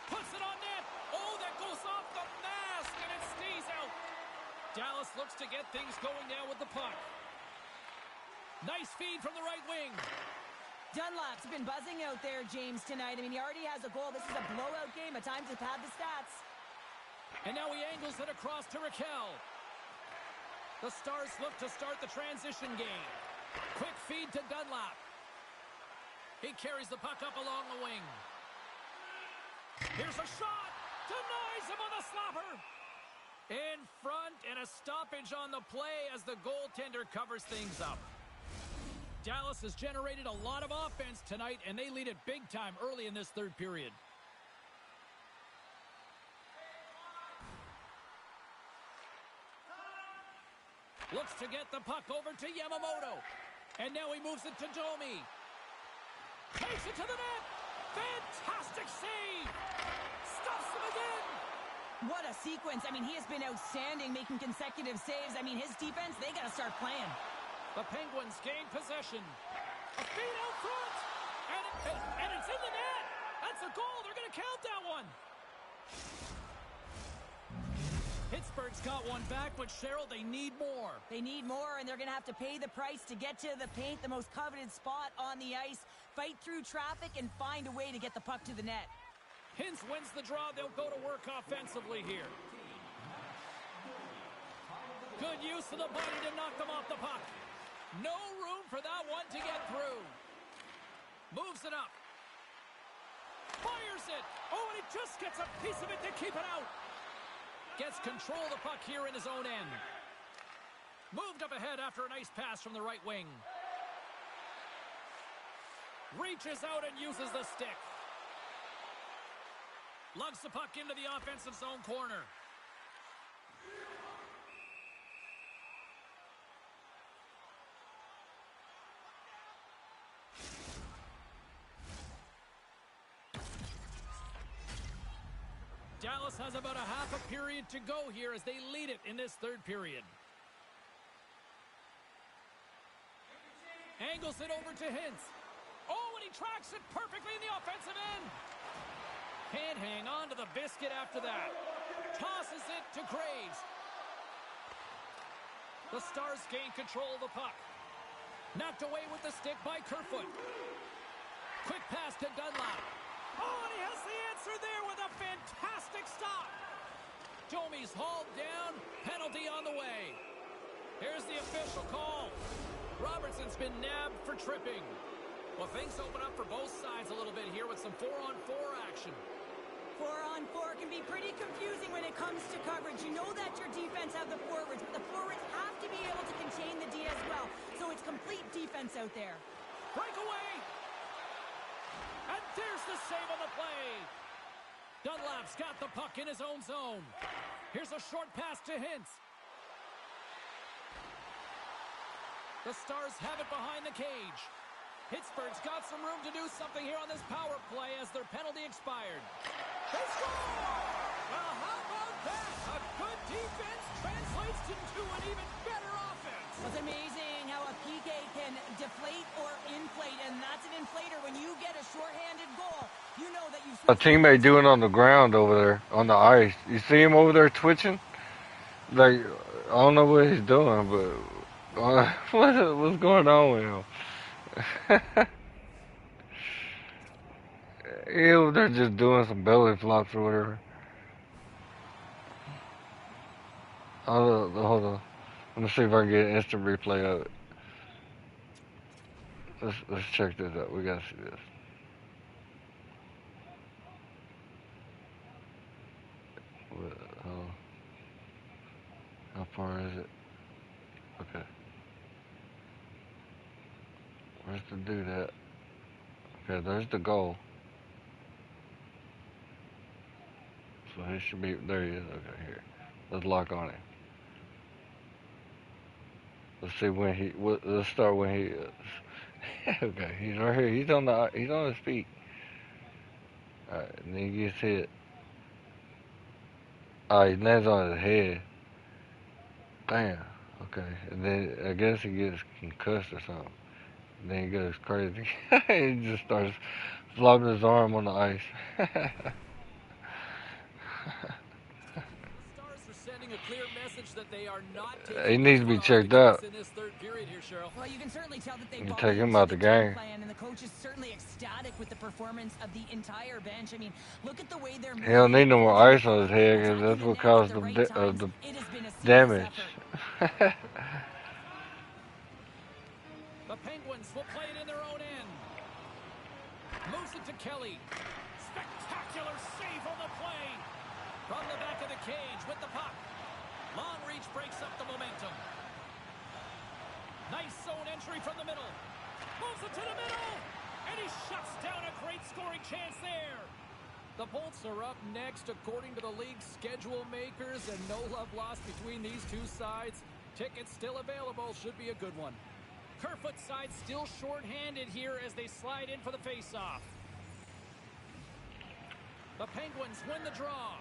Puts it on net. Oh, that goes off the mask, and it stays out. Dallas looks to get things going now with the puck. Nice feed from the right wing. Dunlap's been buzzing out there, James, tonight. I mean, he already has a goal. This is a blowout game. A time to pad the stats. And now he angles it across to Raquel. The Stars look to start the transition game. Quick feed to Dunlap. He carries the puck up along the wing. Here's a shot. Denies him on the slapper. In front, and a stoppage on the play as the goaltender covers things up. Dallas has generated a lot of offense tonight, and they lead it big time early in this third period. Looks to get the puck over to Yamamoto. And now he moves it to Domi. Takes it to the net. Fantastic save. Stuffs him again. What a sequence. I mean, he has been outstanding, making consecutive saves. I mean, his defense, they got to start playing. The Penguins gain possession. A feed out front. And it's in the net. That's a goal. They're going to count that one. Pittsburgh's got one back, but Cheryl, they need more. They need more, and they're going to have to pay the price to get to the paint, the most coveted spot on the ice, fight through traffic, and find a way to get the puck to the net. Hintz wins the draw. They'll go to work offensively here. Good use of the body to knock them off the puck. No room for that one to get through. Moves it up. Fires it. Oh, and he just gets a piece of it to keep it out. Gets control of the puck here in his own end. Moved up ahead after a nice pass from the right wing. Reaches out and uses the stick. Lugs the puck into the offensive zone corner. Dallas has about a half a period to go here as they lead it in this third period. Angles it over to Hintz. Oh, and he tracks it perfectly in the offensive end. Can't hang on to the biscuit after that. Tosses it to Graves. The Stars gain control of the puck. Knocked away with the stick by Kerfoot. Quick pass to Dunlap. Oh, and he has the answer there with a fantastic stop. Domi's hauled down. Penalty on the way. Here's the official call. Robertson's been nabbed for tripping. Well, things open up for both sides a little bit here with some 4-on-4 action. 4-on-4 can be pretty confusing when it comes to coverage. You know that your defense have the forwards, but the forwards have to be able to contain the D as well. So it's complete defense out there. Breakaway! And there's the save on the play. Dunlap's got the puck in his own zone. Here's a short pass to Hintz. The Stars have it behind the cage. Pittsburgh's got some room to do something here on this power play as their penalty expired. They score! Well, how about that? A good defense translates into an even better offense. It's amazing how a PK can deflate or inflate, and that's an inflator. When you get a shorthanded goal, you know that you've... A teammate doing on the ground over there on the ice. You see him over there twitching? Like, I don't know what he's doing, but what's going on with him? Ew, they're just doing some belly flops or whatever. Hold on. Let me see if I can get an instant replay of it. Let's check this out. We gotta see this. How far is it? Okay. Where's the dude at? Okay, there's the goal. So he should be, there he is, okay, here. Let's lock on him. Let's see when let's start when he is. Okay, he's right here, he's on his feet. Alright, and then he gets hit. He lands on his head. Bam, okay, and then I guess he gets concussed or something. And then he goes crazy. He just starts flopping his arm on the ice. The Stars are sending a clear message that they are not taking He needs to be checked out. in this third period here, Cheryl. Well, you can certainly tell that they You bought take him into out the game. plan, and the coach is certainly ecstatic with the performance of the entire bench. I mean, look at the way they're He don't need no more ice on his head because that's what caused the damage. The The Penguins will play it in their own end. Moves it to Kelly. Spectacular save on the play. From the back of the cage with the puck. Long reach breaks up the momentum. Nice zone entry from the middle. Moves it to the middle. And he shuts down a great scoring chance there. The Bolts are up next according to the league's schedule makers, and no love lost between these two sides. Tickets still available. Should be a good one. Kerfoot side still short-handed here as they slide in for the face-off. The Penguins win the draw.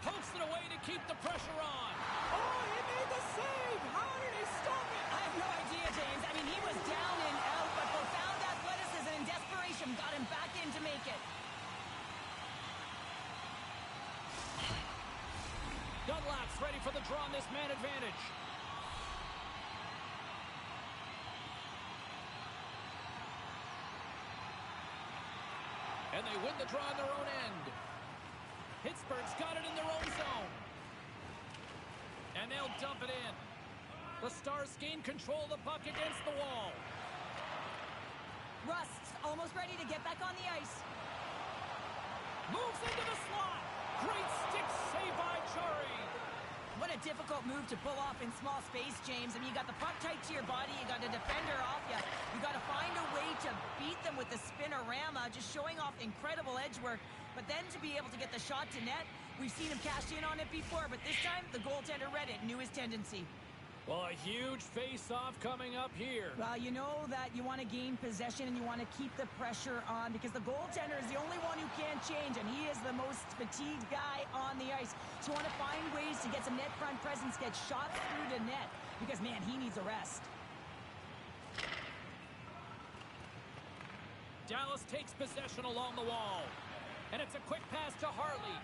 Pokes it away to keep the pressure on. Oh, he made the save! How did he stop it? I have no idea, James. I mean, he was down and out, but profound athleticism and desperation got him back in to make it. Dunlap's ready for the draw on this man advantage. And they win the draw in their own end. Pittsburgh's got it in their own zone. And they'll dump it in. The Stars gain control of the puck against the wall. Rust's almost ready to get back on the ice. Moves into the slot. Great stick save by Chari. What a difficult move to pull off in small space, James. I mean, you got the puck tight to your body. You got a defender off you. You got to find a way to beat them with the spinorama, just showing off incredible edge work. But then to be able to get the shot to net, we've seen him cash in on it before, but this time the goaltender read it, knew his tendency. Well, a huge face-off coming up here. Well, you know that you want to gain possession and you want to keep the pressure on because the goaltender is the only one who can't change, and he is the most fatigued guy on the ice. So you want to find ways to get some net front presence, get shots through the net because, man, he needs a rest. Dallas takes possession along the wall. And it's a quick pass to Harley.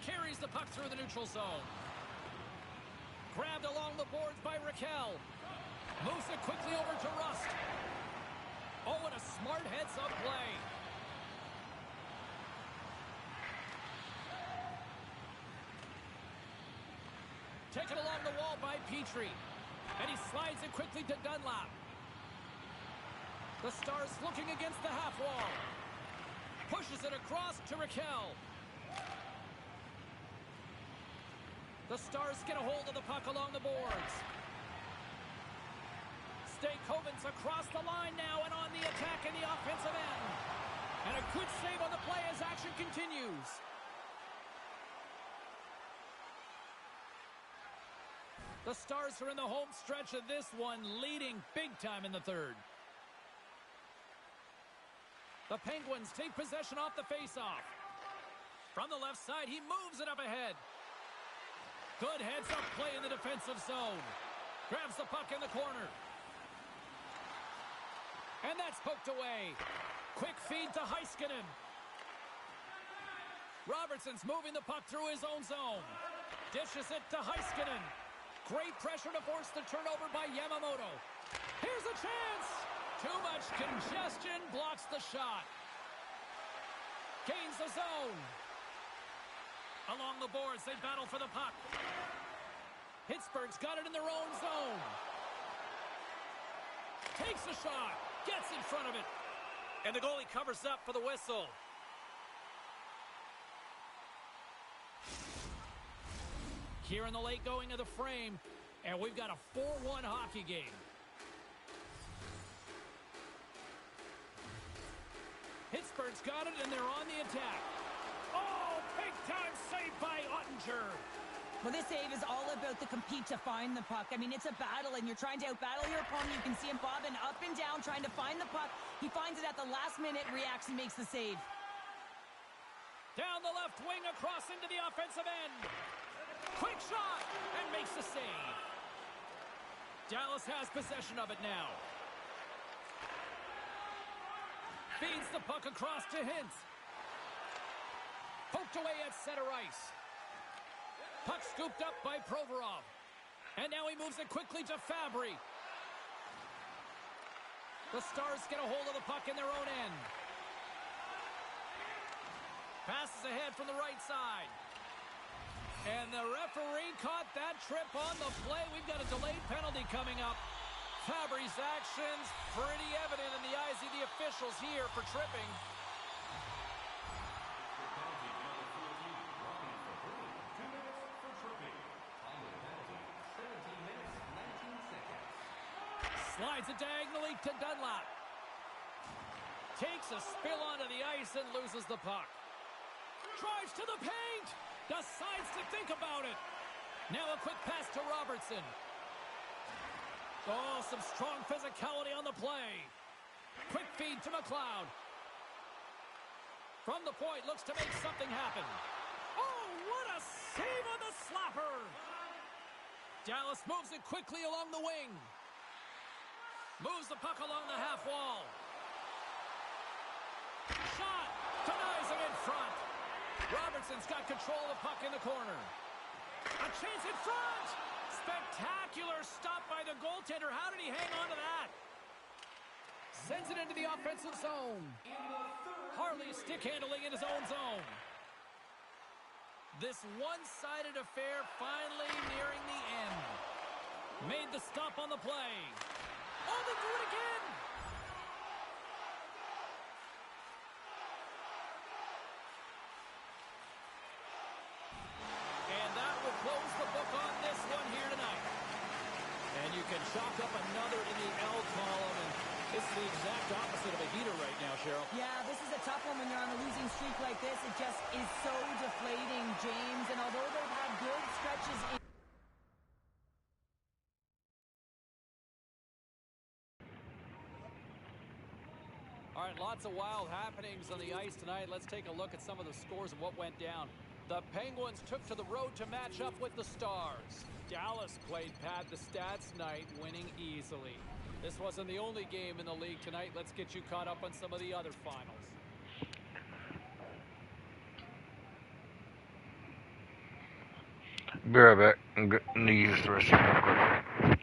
Carries the puck through the neutral zone. Grabbed along the boards by Raquel. Moves it quickly over to Rust. Oh, and a smart heads-up play. Taken along the wall by Petrie. And he slides it quickly to Dunlap. The Stars looking against the half wall. Pushes it across to Raquel. The Stars get a hold of the puck along the boards. Stakovins across the line now and on the attack in the offensive end. And a good save on the play as action continues. The Stars are in the home stretch of this one, leading big time in the third. The Penguins take possession off the faceoff. From the left side, he moves it up ahead. Good heads-up play in the defensive zone. Grabs the puck in the corner. And that's poked away. Quick feed to Heiskanen. Robertson's moving the puck through his own zone. Dishes it to Heiskanen. Great pressure to force the turnover by Yamamoto. Here's a chance. Too much congestion blocks the shot. Gains the zone. Along the boards, they battle for the puck. Pittsburgh's got it in their own zone. Takes a shot. Gets in front of it. And the goalie covers up for the whistle. Here in the late going of the frame, and we've got a 4-1 hockey game. Pittsburgh's got it, and they're on the attack. Oh, big-time save by Ottinger. Well, this save is all about the compete to find the puck. I mean, it's a battle, and you're trying to outbattle your opponent. You can see him bobbing up and down, trying to find the puck. He finds it at the last minute, reacts, and makes the save. Down the left wing, across into the offensive end. Quick shot, and makes the save. Dallas has possession of it now. Feeds the puck across to Hintz. Poked away at center ice. Puck scooped up by Provorov. And now he moves it quickly to Fabry. The Stars get a hold of the puck in their own end. Passes ahead from the right side. And the referee caught that trip on the play. We've got a delayed penalty coming up. Fabry's actions pretty evident in the eyes of the officials here for tripping. Penalty to number 14, Robbie for holding. 2 minutes for tripping. Time of the penalty, 17 minutes, 19 seconds. Slides it diagonally to Dunlap. Takes a spill onto the ice and loses the puck. Drives to the paint. Decides to think about it. Now a quick pass to Robertson. Oh, some strong physicality on the play. Quick feed to McLeod. From the point, looks to make something happen. Oh, what a save on the slapper. Dallas moves it quickly along the wing. Moves the puck along the half wall. Shot. Denies him in front. Robertson's got control of the puck in the corner. A chance in front. Spectacular stop by the goaltender. How did he hang on to that? Sends it into the offensive zone. Harley stick handling in his own zone. This one-sided affair finally nearing the end. Made the stop on the play. Oh, they do it again. And that will close the book on this one here tonight. And you can chalk up another in the L column. And it's the exact opposite of a heater right now, Cheryl. Yeah, this is a tough one when you're on a losing streak like this. It just is so deflating, James. And although they've had good stretches in All right, lots of wild happenings on the ice tonight. Let's take a look at some of the scores of what went down. The Penguins took to the road to match up with the Stars. Dallas played pad the stats night, winning easily. This wasn't the only game in the league tonight. Let's get you caught up on some of the other finals. Be right back. I'm going to use the rest of real quick.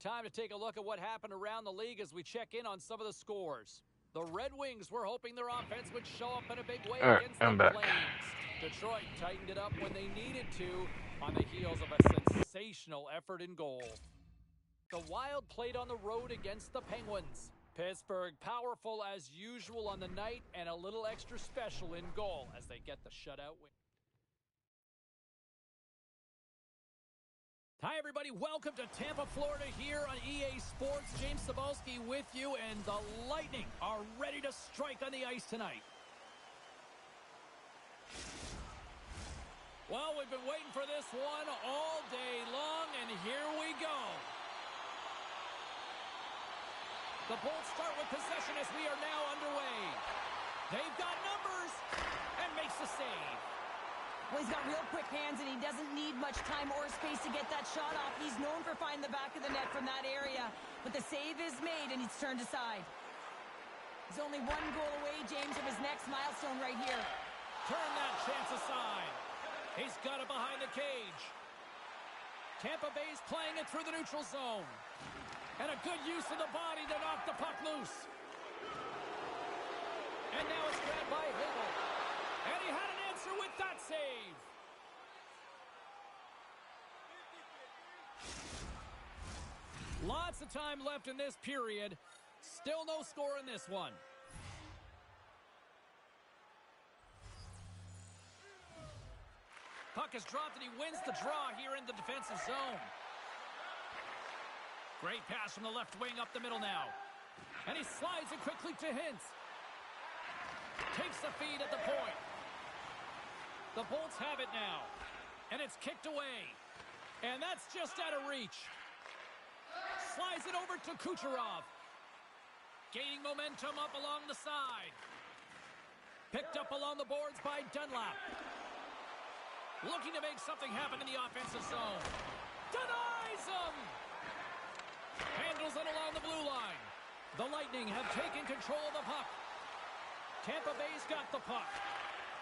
Time to take a look at what happened around the league as we check in on some of the scores. The Red Wings were hoping their offense would show up in a big way against the Flames. Detroit tightened it up when they needed to on the heels of a sensational effort in goal. The Wild played on the road against the Penguins. Pittsburgh powerful as usual on the night and a little extra special in goal as they get the shutout win. Hi, everybody. Welcome to Tampa, Florida here on EA Sports. James Cebulski with you, and the Lightning are ready to strike on the ice tonight. Well, we've been waiting for this one all day long, and here we go. The Bolts start with possession as we are now underway. They've got numbers and makes the save. Well, he's got real quick hands, and he doesn't need much time or space to get that shot off. He's known for finding the back of the net from that area. But the save is made, and he's turned aside. He's only one goal away, James, from his next milestone right here. Turn that chance aside. He's got it behind the cage. Tampa Bay's playing it through the neutral zone. And a good use of the body to knock the puck loose. And now it's grabbed by Hagel. And he had an answer with that save. Lots of time left in this period. Still no score in this one. Puck is dropped and he wins the draw here in the defensive zone. Great pass from the left wing up the middle now. And he slides it quickly to Hintz. Takes the feed at the point. The Bolts have it now. And it's kicked away. And that's just out of reach. Slides it over to Kucherov. Gaining momentum up along the side. Picked up along the boards by Dunlap. Looking to make something happen in the offensive zone. Denies him! Handles it along the blue line. The Lightning have taken control of the puck. Tampa Bay's got the puck.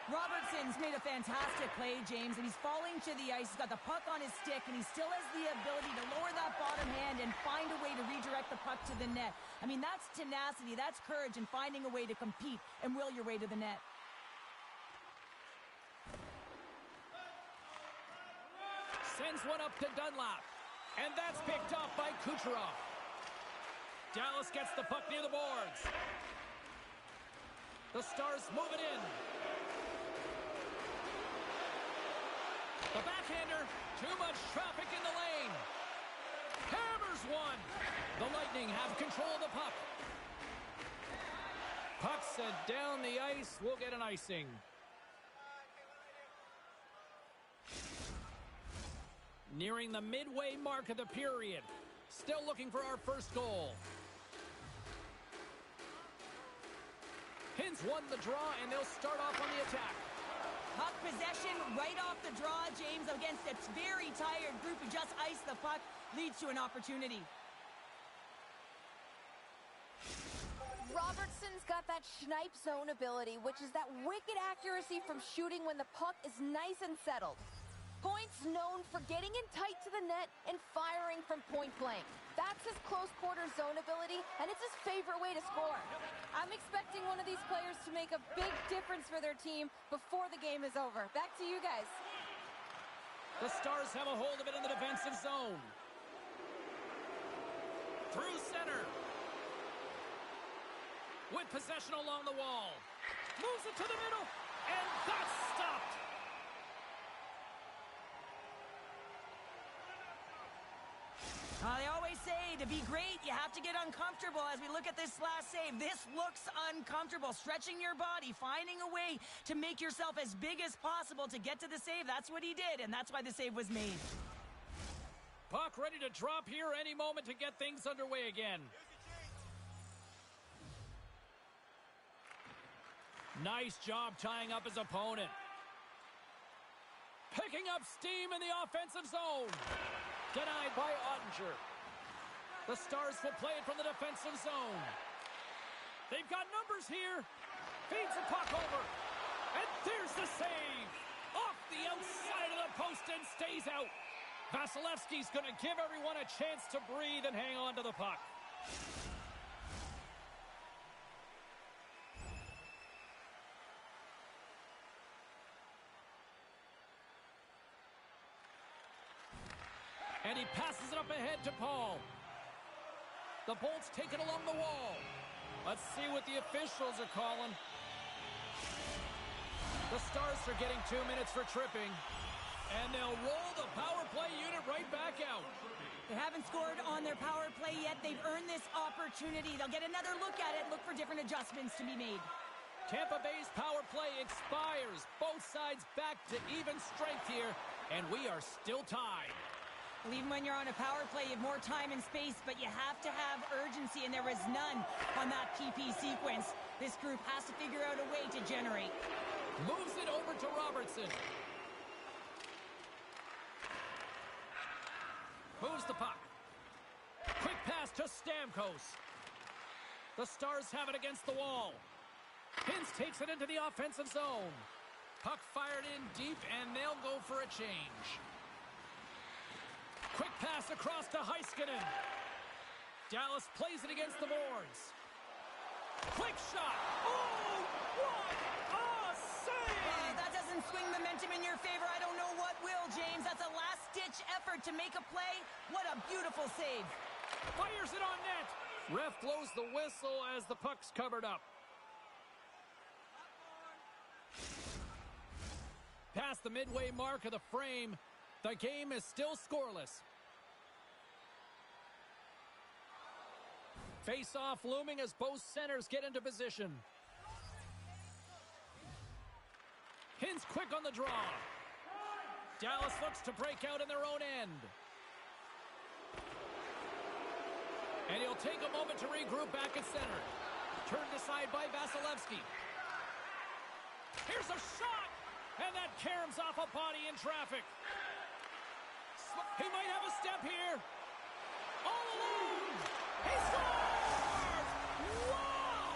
Robertson's made a fantastic play, James, and he's falling to the ice. He's got the puck on his stick, and he still has the ability to lower that bottom hand and find a way to redirect the puck to the net. I mean, that's tenacity, that's courage, and finding a way to compete and will your way to the net. Sends one up to Dunlap, and that's picked up by Kucherov. Dallas gets the puck near the boards. The Stars move it in. The backhander, too much traffic in the lane. Hammers one. The Lightning have control of the puck. Puck sent down the ice. We'll get an icing. Nearing the midway mark of the period. Still looking for our first goal. Hintz won the draw, and they'll start off on the attack. Puck possession right off the draw, James, against a very tired group who just iced the puck, leads to an opportunity. Robertson's got that snipe zone ability, which is that wicked accuracy from shooting when the puck is nice and settled. Point's known for getting in tight to the net and firing from point blank. That's his close quarter zone ability, and it's his favorite way to score. I'm expecting one of these players to make a big difference for their team before the game is over. Back to you guys. The Stars have a hold of it in the defensive zone. Through center. With possession along the wall. Moves it to the middle, and that's stopped. They always say to be great, you have to get uncomfortable. As we look at this last save, this looks uncomfortable. Stretching your body, finding a way to make yourself as big as possible to get to the save. That's what he did, and that's why the save was made. Puck ready to drop here any moment to get things underway again. Nice job tying up his opponent. Picking up steam in the offensive zone. Denied by Ottinger. The Stars will play it from the defensive zone. They've got numbers here. Feeds the puck over. And there's the save. Off the outside of the post and stays out. Vasilevsky's going to give everyone a chance to breathe and hang on to the puck. And he passes it up ahead to Paul. The Bolts take it along the wall. Let's see what the officials are calling. The Stars are getting 2 minutes for tripping. And they'll roll the power play unit right back out. They haven't scored on their power play yet. They've earned this opportunity. They'll get another look at it, look for different adjustments to be made. Tampa Bay's power play expires. Both sides back to even strength here. And we are still tied. Well, even when you're on a power play, you have more time and space, but you have to have urgency, and there was none on that PP sequence. This group has to figure out a way to generate. Moves it over to Robertson. moves the puck. Quick pass to Stamkos. The Stars have it against the wall. Hintz takes it into the offensive zone. Puck fired in deep, and they'll go for a change. Quick pass across to Heiskanen. Dallas plays it against the boards. Quick shot. Oh, what a save! That doesn't swing momentum in your favor. I don't know what will, James. That's a last-ditch effort to make a play. What a beautiful save. Fires it on net. Ref blows the whistle as the puck's covered up. Past the midway mark of the frame, the game is still scoreless. Face-off looming as both centers get into position. Hintz quick on the draw. Dallas looks to break out in their own end. And he'll take a moment to regroup back at center. Turned aside by Vasilevsky. Here's a shot! And that caroms off a body in traffic. He might have a step here. All alone! He scores! Wow!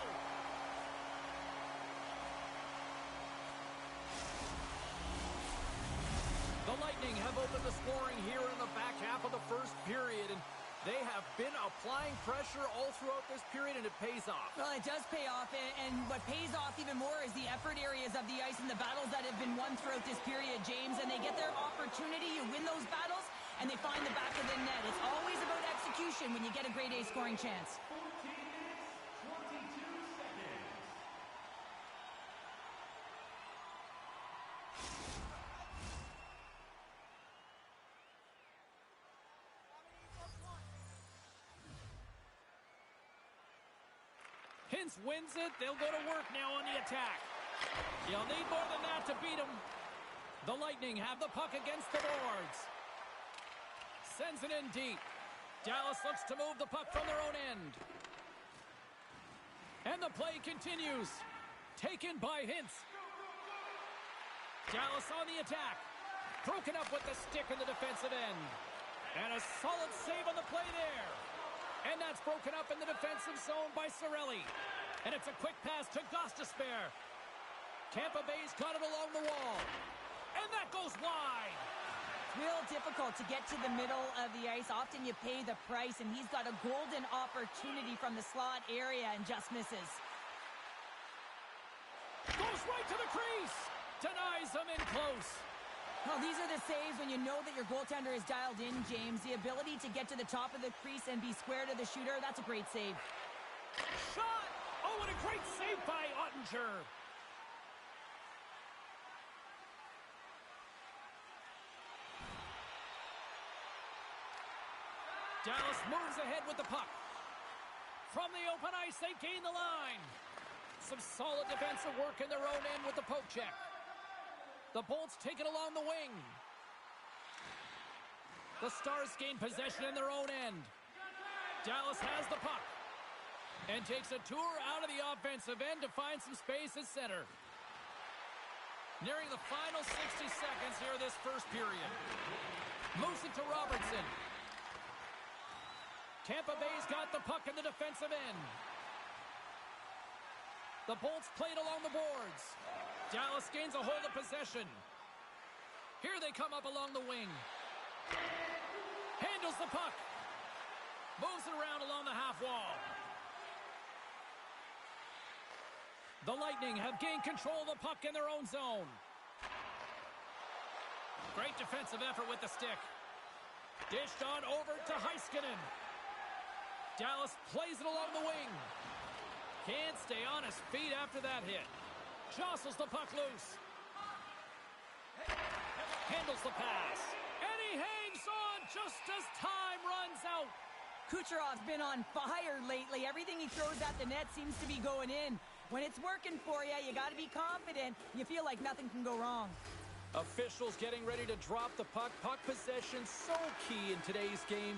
The Lightning have opened the scoring here in the back half of the first period, and they have been applying pressure all throughout this period, and it pays off. Well, it does pay off, and what pays off even more is the effort areas of the ice and the battles that have been won throughout this period, James, and they get their opportunity. You win those battles, and they find the back of the net. It's always about execution when you get a grade A scoring chance. 14 minutes, 22 seconds. Hintz wins it. They'll go to work now on the attack. You'll need more than that to beat them. The Lightning have the puck against the boards. Sends it in deep. Dallas looks to move the puck from their own end. And the play continues. Taken by Hintz. Dallas on the attack. Broken up with the stick in the defensive end. And a solid save on the play there. And that's broken up in the defensive zone by Cirelli. And it's a quick pass to Gostisbehere. Tampa Bay's got it along the wall. And that goes wide. Real difficult to get to the middle of the ice. Often you pay the price, and he's got a golden opportunity from the slot area and just misses. Goes right to the crease. Denies him in close. Well, these are the saves when you know that your goaltender is dialed in, James. The ability to get to the top of the crease and be square to the shooter, that's a great save. Shot! Oh, what a great save by Ottinger. Dallas moves ahead with the puck. From the open ice, they gain the line. Some solid defensive work in their own end with the poke check. The Bolts take it along the wing. The Stars gain possession in their own end. Dallas has the puck and takes a tour out of the offensive end to find some space at center. Nearing the final 60 seconds here this first period. Moves it to Robertson. Tampa Bay's got the puck in the defensive end. The Bolts played along the boards. Dallas gains a hold of possession. Here they come up along the wing. Handles the puck. Moves it around along the half wall. The Lightning have gained control of the puck in their own zone. Great defensive effort with the stick. Dished on over to Heiskanen. Dallas plays it along the wing. Can't stay on his feet after that hit. Jostles the puck loose. Handles the pass. And he hangs on just as time runs out. Kucherov's been on fire lately. Everything he throws at the net seems to be going in. When it's working for you, you got to be confident. You feel like nothing can go wrong. Officials getting ready to drop the puck. Puck possession so key in today's game.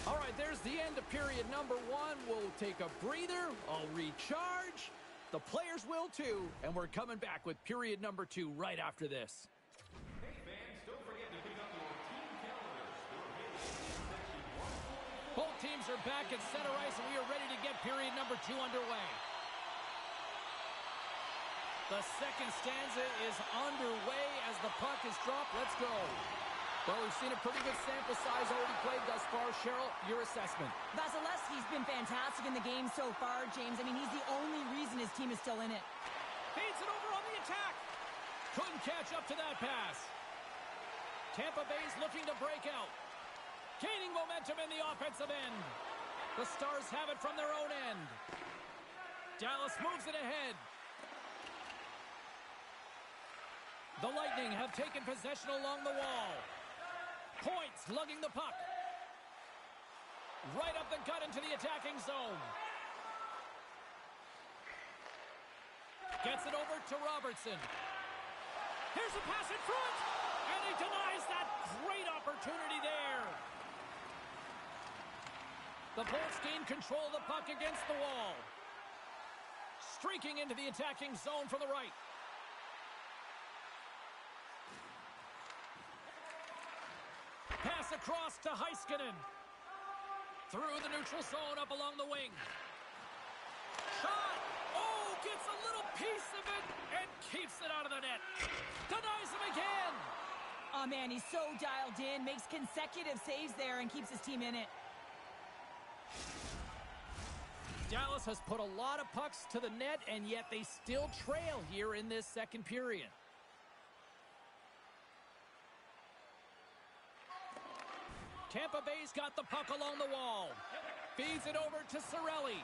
All right, there's the end of period number 1. We'll take a breather. I'll recharge. The players will too. And we're coming back with period number 2 right after this. Hey fans, don't forget to pick up your team calendar. are back at center ice, and we are ready to get period number 2 underway. The second stanza is underway as the puck is dropped. Let's go. Well, we've seen a pretty good sample size already played thus far. Cheryl, your assessment. Vasilevsky's been fantastic in the game so far, James. I mean, he's the only reason his team is still in it. Feeds it over on the attack. Couldn't catch up to that pass. Tampa Bay's looking to break out. Gaining momentum in the offensive end. The Stars have it from their own end. Dallas moves it ahead. The Lightning have taken possession along the wall. Points lugging the puck. Right up the gut into the attacking zone. Gets it over to Robertson. Here's a pass in front. And he denies that great opportunity there. The Bolts gain control of the puck against the wall. Streaking into the attacking zone from the right. Pass across to Heiskanen. Through the neutral zone up along the wing. Shot! Oh, gets a little piece of it and keeps it out of the net. Denies him again. Oh, man, he's so dialed in. Makes consecutive saves there and keeps his team in it. Dallas has put a lot of pucks to the net, and yet they still trail here in this second period. Tampa Bay's got the puck along the wall. Feeds it over to Cirelli.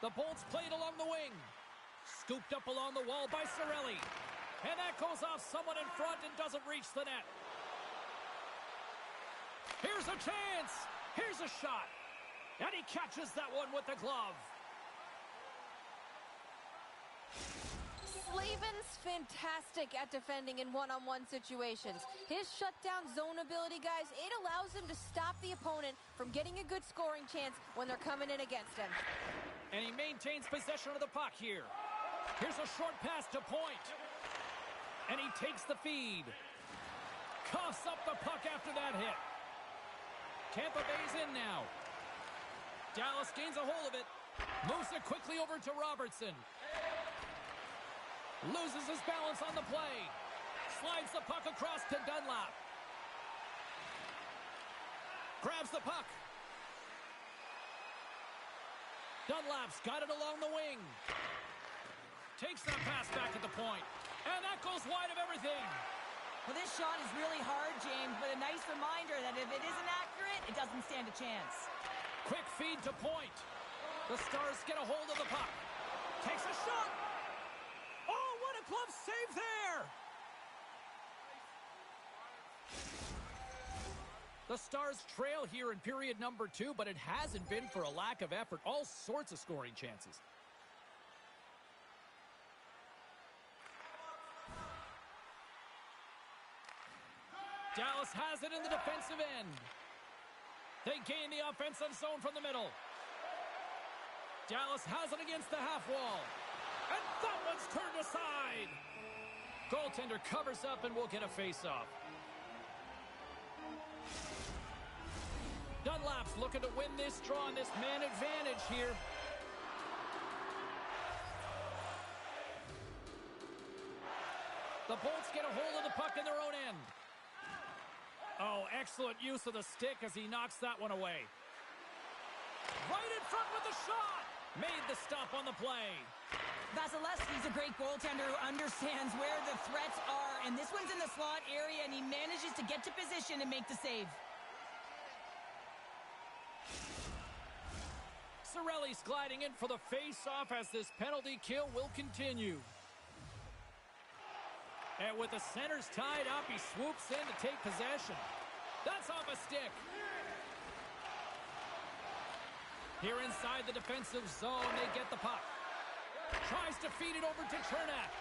The Bolts played along the wing. Scooped up along the wall by Cirelli. And that goes off someone in front and doesn't reach the net. Here's a chance. Here's a shot. And he catches that one with the glove. Slavin's fantastic at defending in one-on-one situations. His shutdown zone ability, guys, it allows him to stop the opponent from getting a good scoring chance when they're coming in against him. And he maintains possession of the puck here. Here's a short pass to Point. And he takes the feed. Coughs up the puck after that hit. Tampa Bay's in now. Dallas gains a hold of it. Moves it quickly over to Robertson. Loses his balance on the play. Slides the puck across to Dunlap. Grabs the puck. Dunlap's got it along the wing. Takes that pass back at the point. And that goes wide of everything. Well, this shot is really hard, James, but a nice reminder that if it isn't accurate, it doesn't stand a chance. Quick feed to Point. The Stars get a hold of the puck. Takes a shot. Oh, what a glove save there! The Stars trail here in period number 2, but it hasn't been for a lack of effort. All sorts of scoring chances. Dallas has it in the defensive end. They gain the offensive zone from the middle. Dallas has it against the half wall. And that one's turned aside. Goaltender covers up and will get a face-off. Dunlap's looking to win this draw on this man advantage here. The Bolts get a hold of the puck in their own end. Oh, excellent use of the stick as he knocks that one away. Right in front with the shot. Made the stop on the play. Vasilevsky's a great goaltender who understands where the threats are, and this one's in the slot area, and he manages to get to position and make the save. Cirelli's gliding in for the face-off as this penalty kill will continue. And with the centers tied up, he swoops in to take possession. That's off a stick. Here inside the defensive zone, they get the puck. Tries to feed it over to Chernak.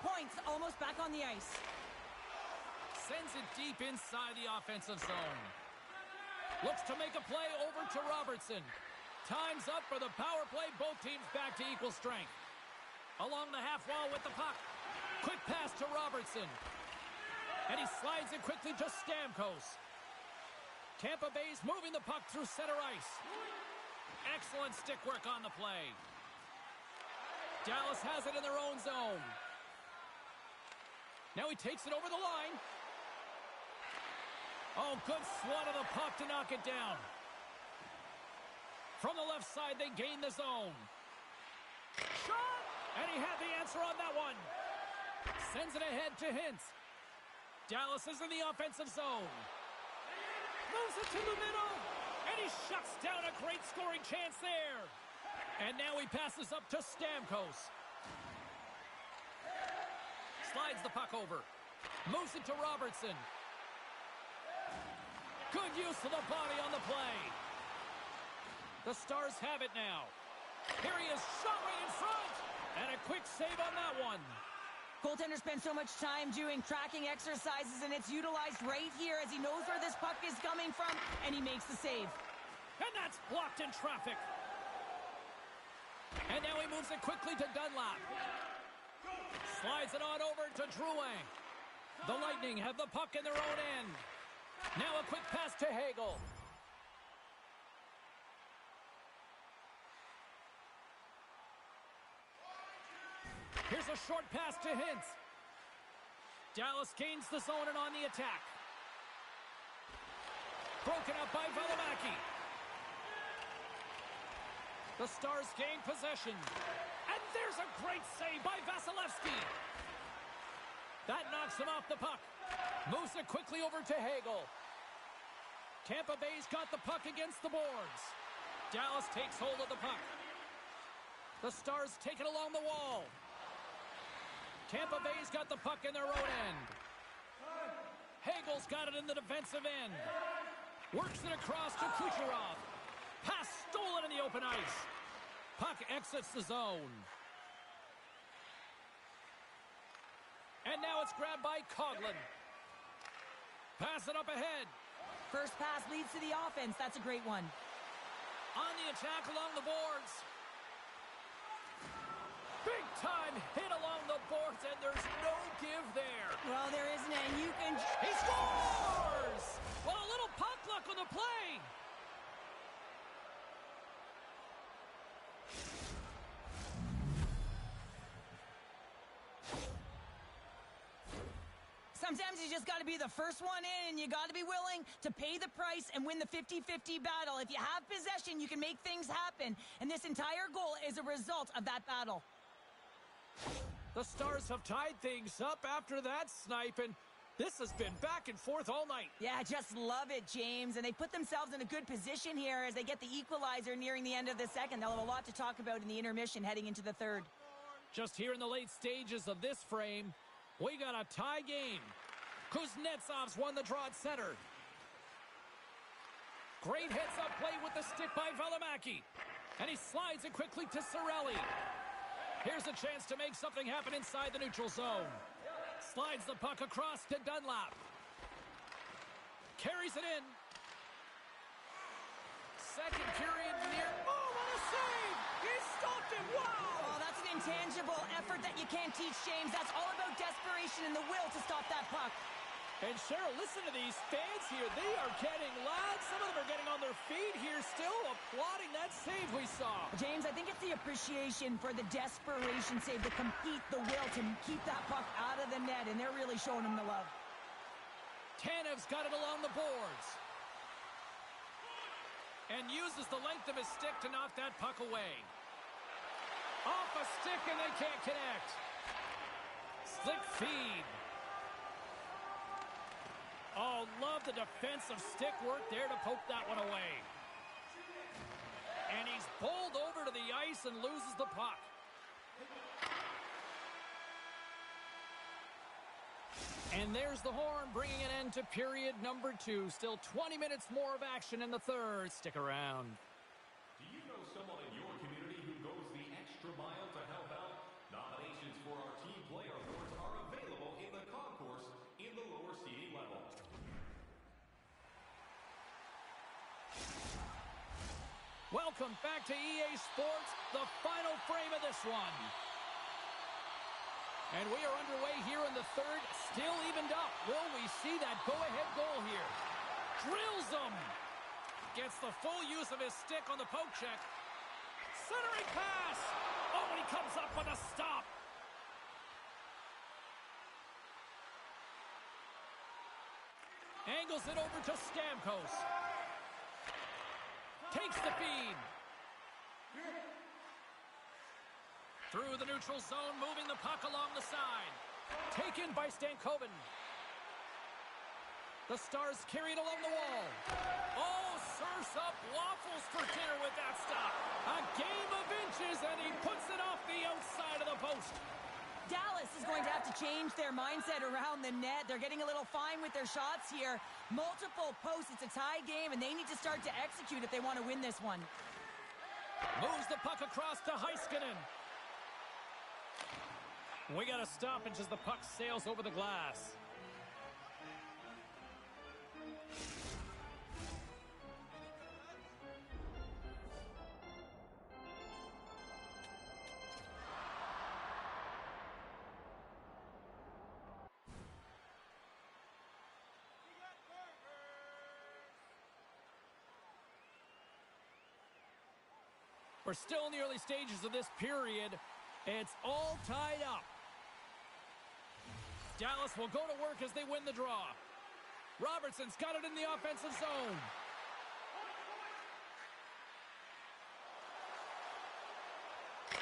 Points almost back on the ice. Sends it deep inside the offensive zone. Looks to make a play over to Robertson. Time's up for the power play. Both teams back to equal strength. Along the half wall with the puck. Quick pass to Robertson. And he slides it quickly to Stamkos. Tampa Bay's moving the puck through center ice. Excellent stick work on the play. Dallas has it in their own zone. Now he takes it over the line. Oh, good swat of the puck to knock it down. From the left side, they gain the zone. Shot! And he had the answer on that one. Sends it ahead to Hintz. Dallas is in the offensive zone. Moves it to the middle. And he shuts down a great scoring chance there. And now he passes up to Stamkos. Slides the puck over. Moves it to Robertson. Good use of the body on the play. The Stars have it now. Here he is, shot right in front. And a quick save on that one. Goaltender spends so much time doing tracking exercises, and it's utilized right here as he knows where this puck is coming from, and he makes the save. And that's blocked in traffic. And now he moves it quickly to Dunlap. Slides it on over to Drouin. The Lightning have the puck in their own end. Now a quick pass to Hagel. Here's a short pass to Hintz. Dallas gains the zone and on the attack. Broken up by Valimaki. The Stars gain possession. And there's a great save by Vasilevsky. That knocks him off the puck. Moves it quickly over to Hagel. Tampa Bay's got the puck against the boards. Dallas takes hold of the puck. The Stars take it along the wall. Tampa Bay's got the puck in their own end. Hagel's got it in the defensive end. Works it across to Kucherov. Pass stolen in the open ice. Puck exits the zone. And now it's grabbed by Coghlan. Pass it up ahead. First pass leads to the offense. That's a great one. On the attack along the boards. Big time hit along the boards, and there's no give there. Well, there isn't, and you can... He scores! Well, a little puck luck on the play. Sometimes you just got to be the first one in, and you got to be willing to pay the price and win the 50-50 battle. If you have possession, you can make things happen, and this entire goal is a result of that battle. The Stars have tied things up after that snipe, and this has been back and forth all night. Yeah, I just love it, James, and they put themselves in a good position here as they get the equalizer nearing the end of the second. They'll have a lot to talk about in the intermission heading into the third. Just here in the late stages of this frame, we got a tie game. Kuznetsov's won the draw at center. Great heads-up play with the stick by Valimaki. And he slides it quickly to Cirelli. Here's a chance to make something happen inside the neutral zone. Slides the puck across to Dunlap. Carries it in. Second period near. Oh, what a save! He stopped it! Wow! Oh, that's an intangible effort that you can't teach, James. That's all about desperation and the will to stop that puck. And Cheryl, listen to these fans here. They are getting loud. Some of them are getting on their feet here still, applauding that save we saw. James, I think it's the appreciation for the desperation save, to compete, the will to keep that puck out of the net, and they're really showing him the love. Tanev's got it along the boards. And uses the length of his stick to knock that puck away. Off a stick, and they can't connect. Slick feed. Oh, love the defensive stick work there to poke that one away. And he's bowled over to the ice and loses the puck. And there's the horn, bringing an end to period number 2. Still 20 minutes more of action in the third. Stick around. Do you know someone in your community who goes the extra mile to help out? Nominations for our Team Player Awards are available in the concourse in the lower seating level. Welcome back to EA Sports, the final frame of this one. And we are underway here in the third, still evened up. Will we see that go-ahead goal here? Drills him. Gets the full use of his stick on the poke check. Centering pass. Oh, and he comes up with a stop. Angles it over to Stamkos. Takes the feed. Through the neutral zone, moving the puck along the side. Taken by Stankoven. The Stars carried along the wall. Oh, serves up waffles for dinner with that stop. A game of inches, and he puts it off the outside of the post. Dallas is going to have to change their mindset around the net. They're getting a little fine with their shots here. Multiple posts. It's a tie game, and they need to start to execute if they want to win this one. Moves the puck across to Heiskanen. We got a stoppage as the puck sails over the glass. We're still in the early stages of this period. It's all tied up. Dallas will go to work as they win the draw. Robertson's got it in the offensive zone.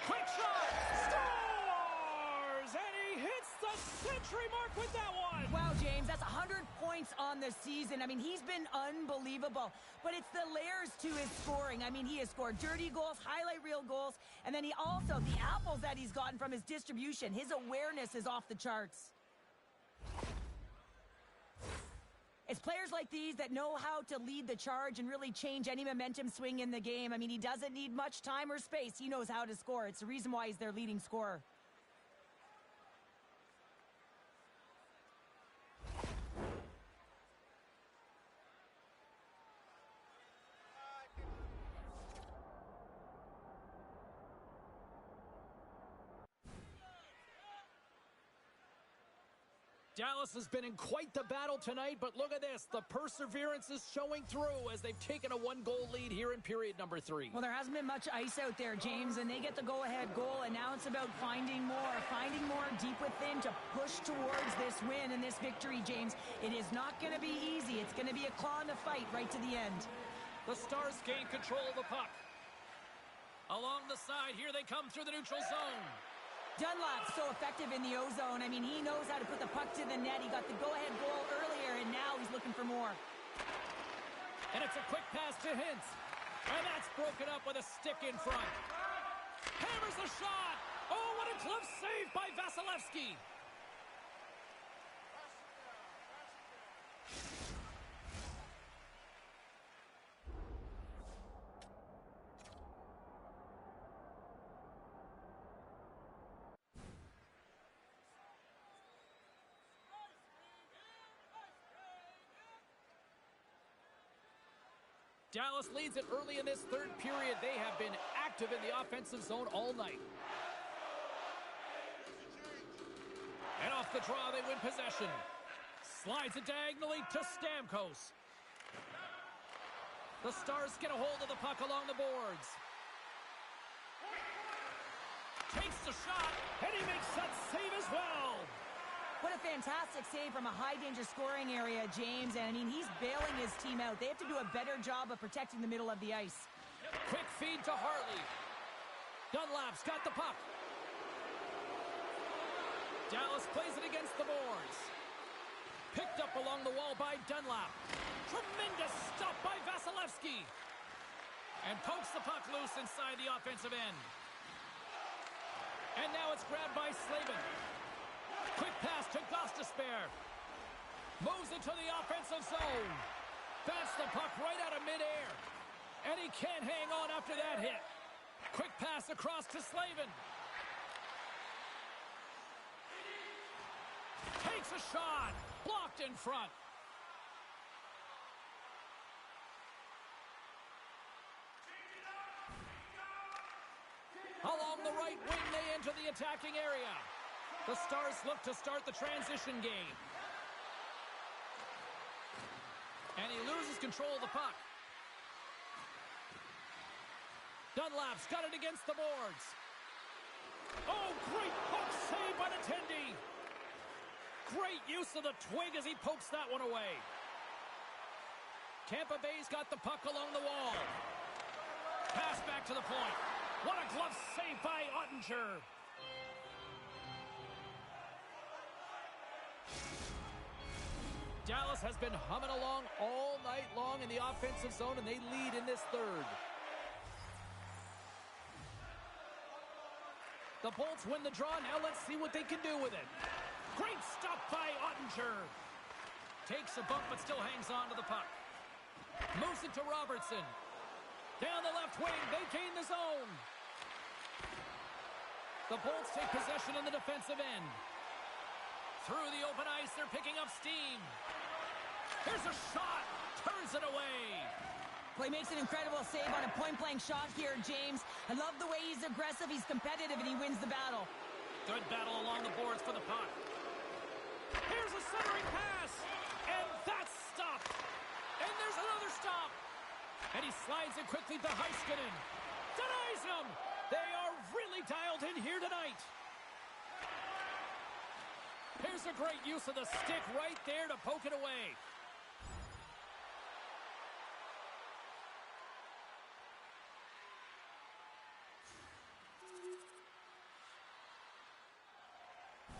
Quick shot! Scores! And he hits the century mark with that one! Wow, James, that's 100 points on the season. I mean, he's been unbelievable. But it's the layers to his scoring. I mean, he has scored dirty goals, highlight reel goals, and then he also, the apples that he's gotten from his distribution, his awareness is off the charts. It's players like these that know how to lead the charge and really change any momentum swing in the game. I mean, he doesn't need much time or space. He knows how to score. It's the reason why he's their leading scorer. Dallas has been in quite the battle tonight, but look at this. The perseverance is showing through as they've taken a one-goal lead here in period number 3. Well, there hasn't been much ice out there, James, and they get the go-ahead goal, and now it's about finding more deep within to push towards this win and this victory, James. It is not going to be easy. It's going to be a claw in the fight right to the end. The Stars gain control of the puck. Along the side, here they come through the neutral zone. Dunlap's so effective in the O-zone. I mean, he knows how to put the puck to the net. He got the go-ahead goal earlier, and now he's looking for more. And it's a quick pass to Hintz. And that's broken up with a stick in front. Hammers the shot. Oh, what a glove save by Vasilevsky. Dallas leads it early in this third period. They have been active in the offensive zone all night. And off the draw, they win possession. Slides it diagonally to Stamkos. The Stars get a hold of the puck along the boards. Takes the shot, and he makes that save as well. What a fantastic save from a high-danger scoring area, James. And, I mean, he's bailing his team out. They have to do a better job of protecting the middle of the ice. Quick feed to Hartley. Dunlap's got the puck. Dallas plays it against the boards. Picked up along the wall by Dunlap. Tremendous stop by Vasilevsky. And pokes the puck loose inside the offensive end. And now it's grabbed by Slavin. Quick pass to Gostisbehere. Moves it to the offensive zone. Bats the puck right out of midair. And he can't hang on after that hit. Quick pass across to Slavin. Takes a shot. Blocked in front. Along the right wing, they enter the attacking area. The Stars look to start the transition game. And he loses control of the puck. Dunlap's got it against the boards. Oh, great puck save by Nattendi. Great use of the twig as he pokes that one away. Tampa Bay's got the puck along the wall. Pass back to the point. What a glove save by Ottinger. Dallas has been humming along all night long in the offensive zone, and they lead in this third. The Bolts win the draw. Now let's see what they can do with it. Great stop by Ottinger. Takes a bump but still hangs on to the puck. Moves it to Robertson. Down the left wing. They gain the zone. The Bolts take possession in the defensive end. Through the open ice, they're picking up steam. Here's a shot. Turns it away. Well, he makes an incredible save on a point-blank shot here, James. I love the way he's aggressive, he's competitive, and he wins the battle. Good battle along the boards for the puck. Here's a centering pass. And that's stopped. And there's another stop. And he slides it quickly to Heiskanen. Denies him. They are really dialed in here tonight. Here's a great use of the stick right there to poke it away.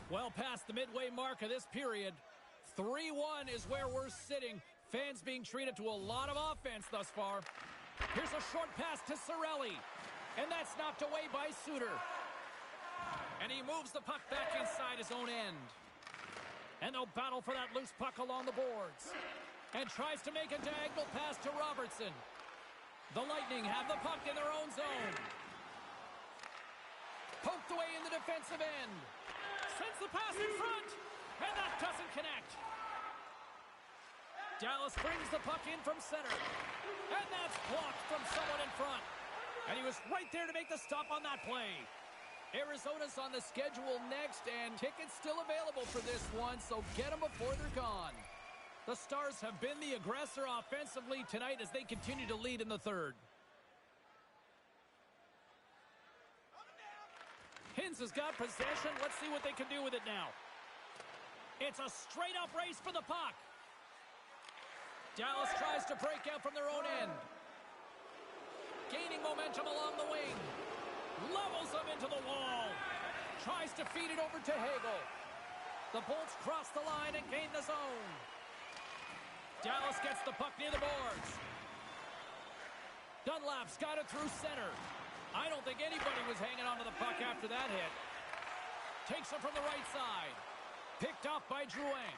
Well past the midway mark of this period. 3-1 is where we're sitting. Fans being treated to a lot of offense thus far. Here's a short pass to Cirelli. And that's knocked away by Suter. And he moves the puck back inside his own end. And they'll battle for that loose puck along the boards. And tries to make a diagonal pass to Robertson. The Lightning have the puck in their own zone. Poked away in the defensive end. Sends the pass in front. And that doesn't connect. Dallas brings the puck in from center. And that's blocked from someone in front. And he was right there to make the stop on that play. Arizona's on the schedule next, and tickets still available for this one, so get them before they're gone. The Stars have been the aggressor offensively tonight as they continue to lead in the third. Hintz has got possession. Let's see what they can do with it now. It's a straight-up race for the puck. Dallas tries to break out from their own end. Gaining momentum along the wing. Levels them into the wall. Tries to feed it over to Hagel. The Bolts cross the line and gain the zone. Dallas gets the puck near the boards. Dunlap's got it through center. I don't think anybody was hanging onto the puck after that hit. Takes it from the right side. Picked up by Drouin.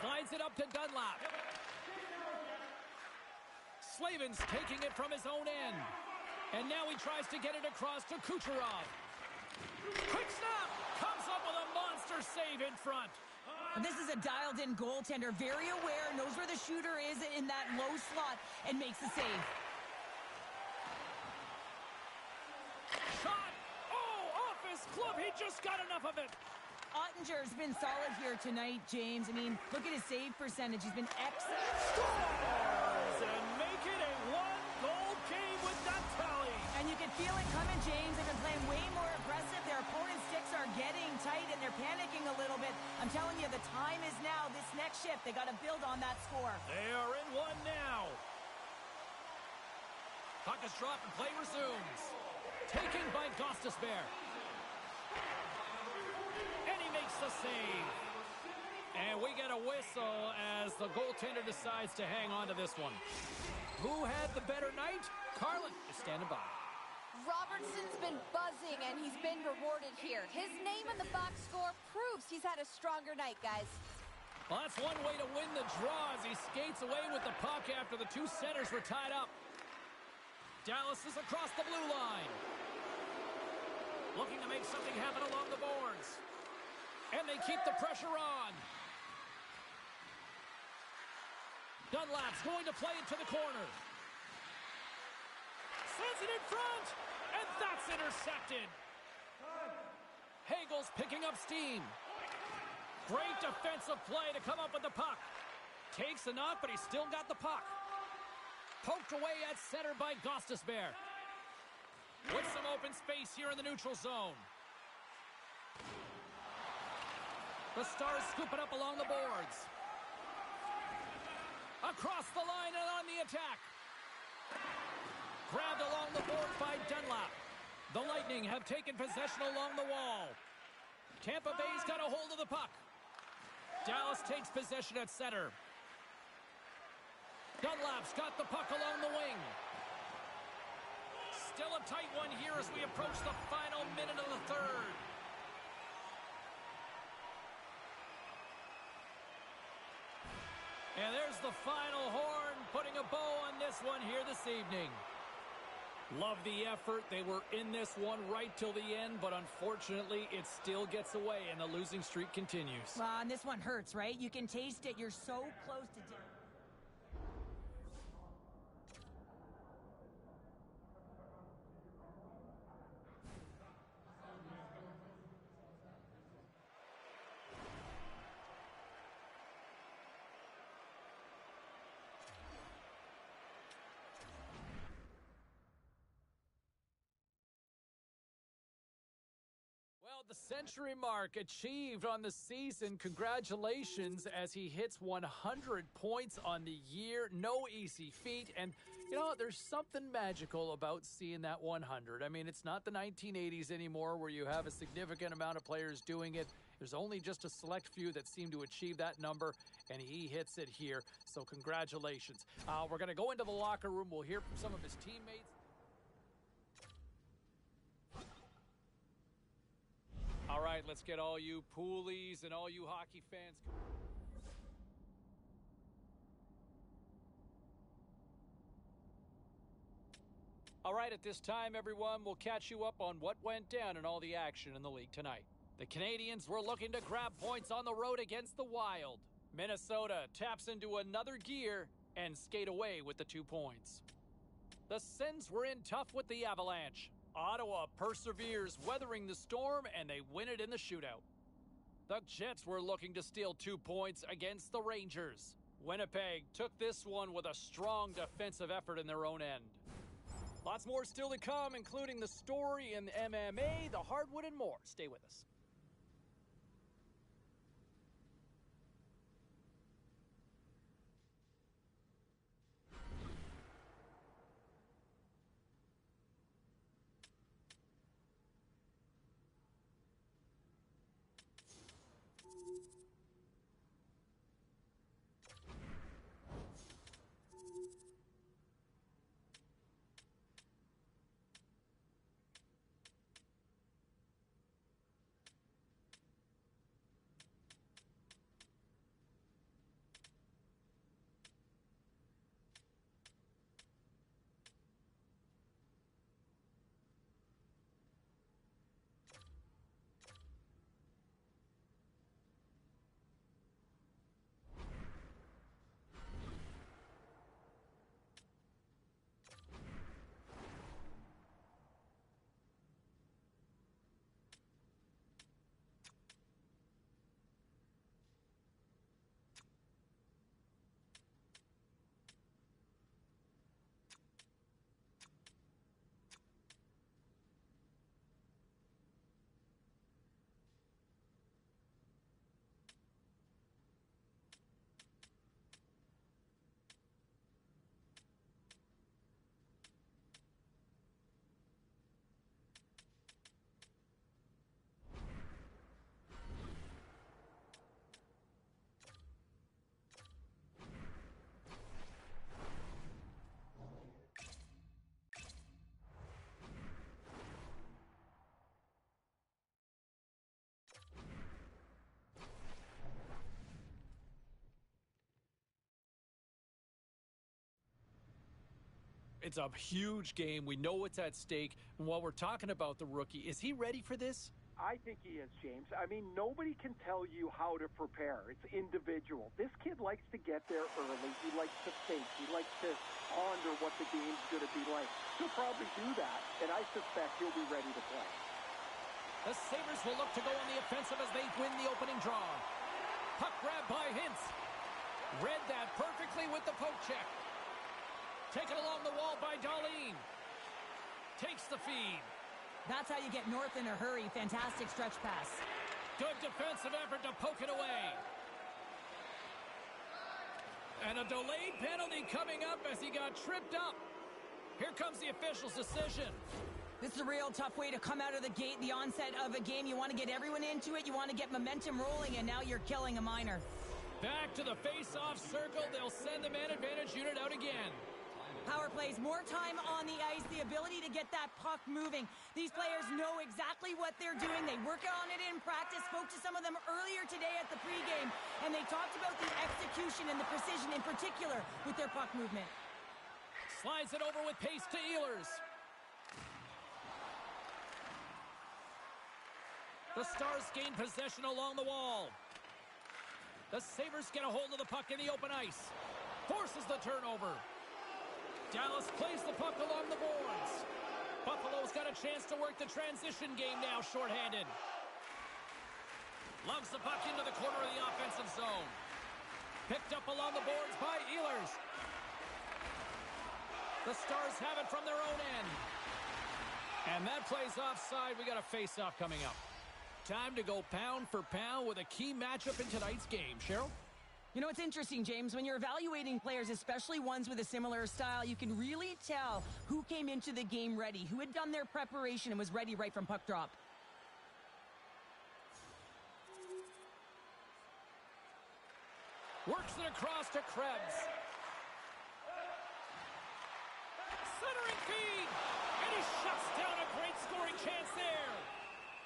Slides it up to Dunlap. Slavin's taking it from his own end. And now he tries to get it across to Kucherov. Quick snap! Comes up with a monster save in front. This is a dialed-in goaltender, very aware, knows where the shooter is in that low slot, and makes the save. Shot! Oh, off his glove! He just got enough of it. Ottinger's been solid here tonight, James. I mean, look at his save percentage. He's been excellent. Scores and make it a one-goal game with that tally. And you can feel it coming, James. They've been playing way more aggressive. Their opponent's sticks are getting tight, and they're panicking a little bit. I'm telling you, the time is now. This next shift, they got to build on that score. They are in one now. Puck is dropped and play resumes. Taken by Gostisbehere. And he makes the save. And we get a whistle as the goaltender decides to hang on to this one. Who had the better night? Carlin is standing by. Robertson's been buzzing, and he's been rewarded here. His name in the box score proves he's had a stronger night, guys. Well, that's one way to win the draw as he skates away with the puck after the two centers were tied up. Dallas is across the blue line. Looking to make something happen along the boards. And they keep the pressure on. Dunlap's going to play it to the corner. has it in front, and that's intercepted. Hagel's picking up steam. Great defensive play to come up with the puck. Takes a knock, but he's still got the puck. Poked away at center by Gostisbehere. With some open space here in the neutral zone. The Stars scoop it up along the boards. Across the line and on the attack. Grabbed along the boards by Dunlap. The Lightning have taken possession along the wall. Tampa Bay's got a hold of the puck. Dallas takes possession at center. Dunlap's got the puck along the wing. Still a tight one here as we approach the final minute of the third. And there's the final horn, putting a bow on this one here this evening. Love the effort. They were in this one right till the end, but unfortunately, it still gets away, and the losing streak continues. Well, and this one hurts, right? You can taste it. You're so close to death. The century mark achieved on the season. Congratulations as he hits 100 points on the year. No easy feat. And, you know, there's something magical about seeing that 100. I mean, it's not the 1980s anymore where you have a significant amount of players doing it. There's only just a select few that seem to achieve that number, and he hits it here. So congratulations. We're going to go into the locker room. We'll hear from some of his teammates. All right, let's get all you poolies and all you hockey fans. All right, at this time, everyone, we'll catch you up on what went down in all the action in the league tonight. The Canadiens were looking to grab points on the road against the Wild. Minnesota taps into another gear and skate away with the 2 points. The Sens were in tough with the Avalanche. Ottawa perseveres, weathering the storm, and they win it in the shootout. The Jets were looking to steal 2 points against the Rangers. Winnipeg took this one with a strong defensive effort in their own end. Lots more still to come, including the story in MMA, the hardwood, and more. Stay with us. It's a huge game. We know what's at stake. And while we're talking about the rookie, is he ready for this? I think he is, James. I mean, nobody can tell you how to prepare. It's individual. This kid likes to get there early. He likes to think. He likes to ponder what the game's going to be like. He'll probably do that, and I suspect he'll be ready to play. The Sabres will look to go on the offensive as they win the opening draw. Puck grab by Hintz. Read that perfectly with the poke check. Taken along the wall by Darlene. Takes the feed. That's how you get north in a hurry. Fantastic stretch pass. Good defensive effort to poke it away. And a delayed penalty coming up as he got tripped up. Here comes the official's decision. This is a real tough way to come out of the gate, the onset of a game. You want to get everyone into it. You want to get momentum rolling, and now you're killing a minor. Back to the face-off circle. They'll send the man advantage unit out again. Power plays, more time on the ice, the ability to get that puck moving. These players know exactly what they're doing. They work on it in practice. Spoke to some of them earlier today at the pregame, and they talked about the execution and the precision in particular with their puck movement. Slides it over with pace to Ehlers. The Stars gain possession along the wall. The Sabres get a hold of the puck in the open ice. Forces the turnover. Dallas plays the puck along the boards. Buffalo's got a chance to work the transition game now, shorthanded. Loves the puck into the corner of the offensive zone. Picked up along the boards by Ehlers. The Stars have it from their own end. And that plays offside. We got a face-off coming up. Time to go pound for pound with a key matchup in tonight's game. Cheryl? You know, it's interesting, James. When you're evaluating players, especially ones with a similar style, you can really tell who came into the game ready, who had done their preparation and was ready right from puck drop. Works it across to Krebs. Centering feed! And he shuts down a great scoring chance there.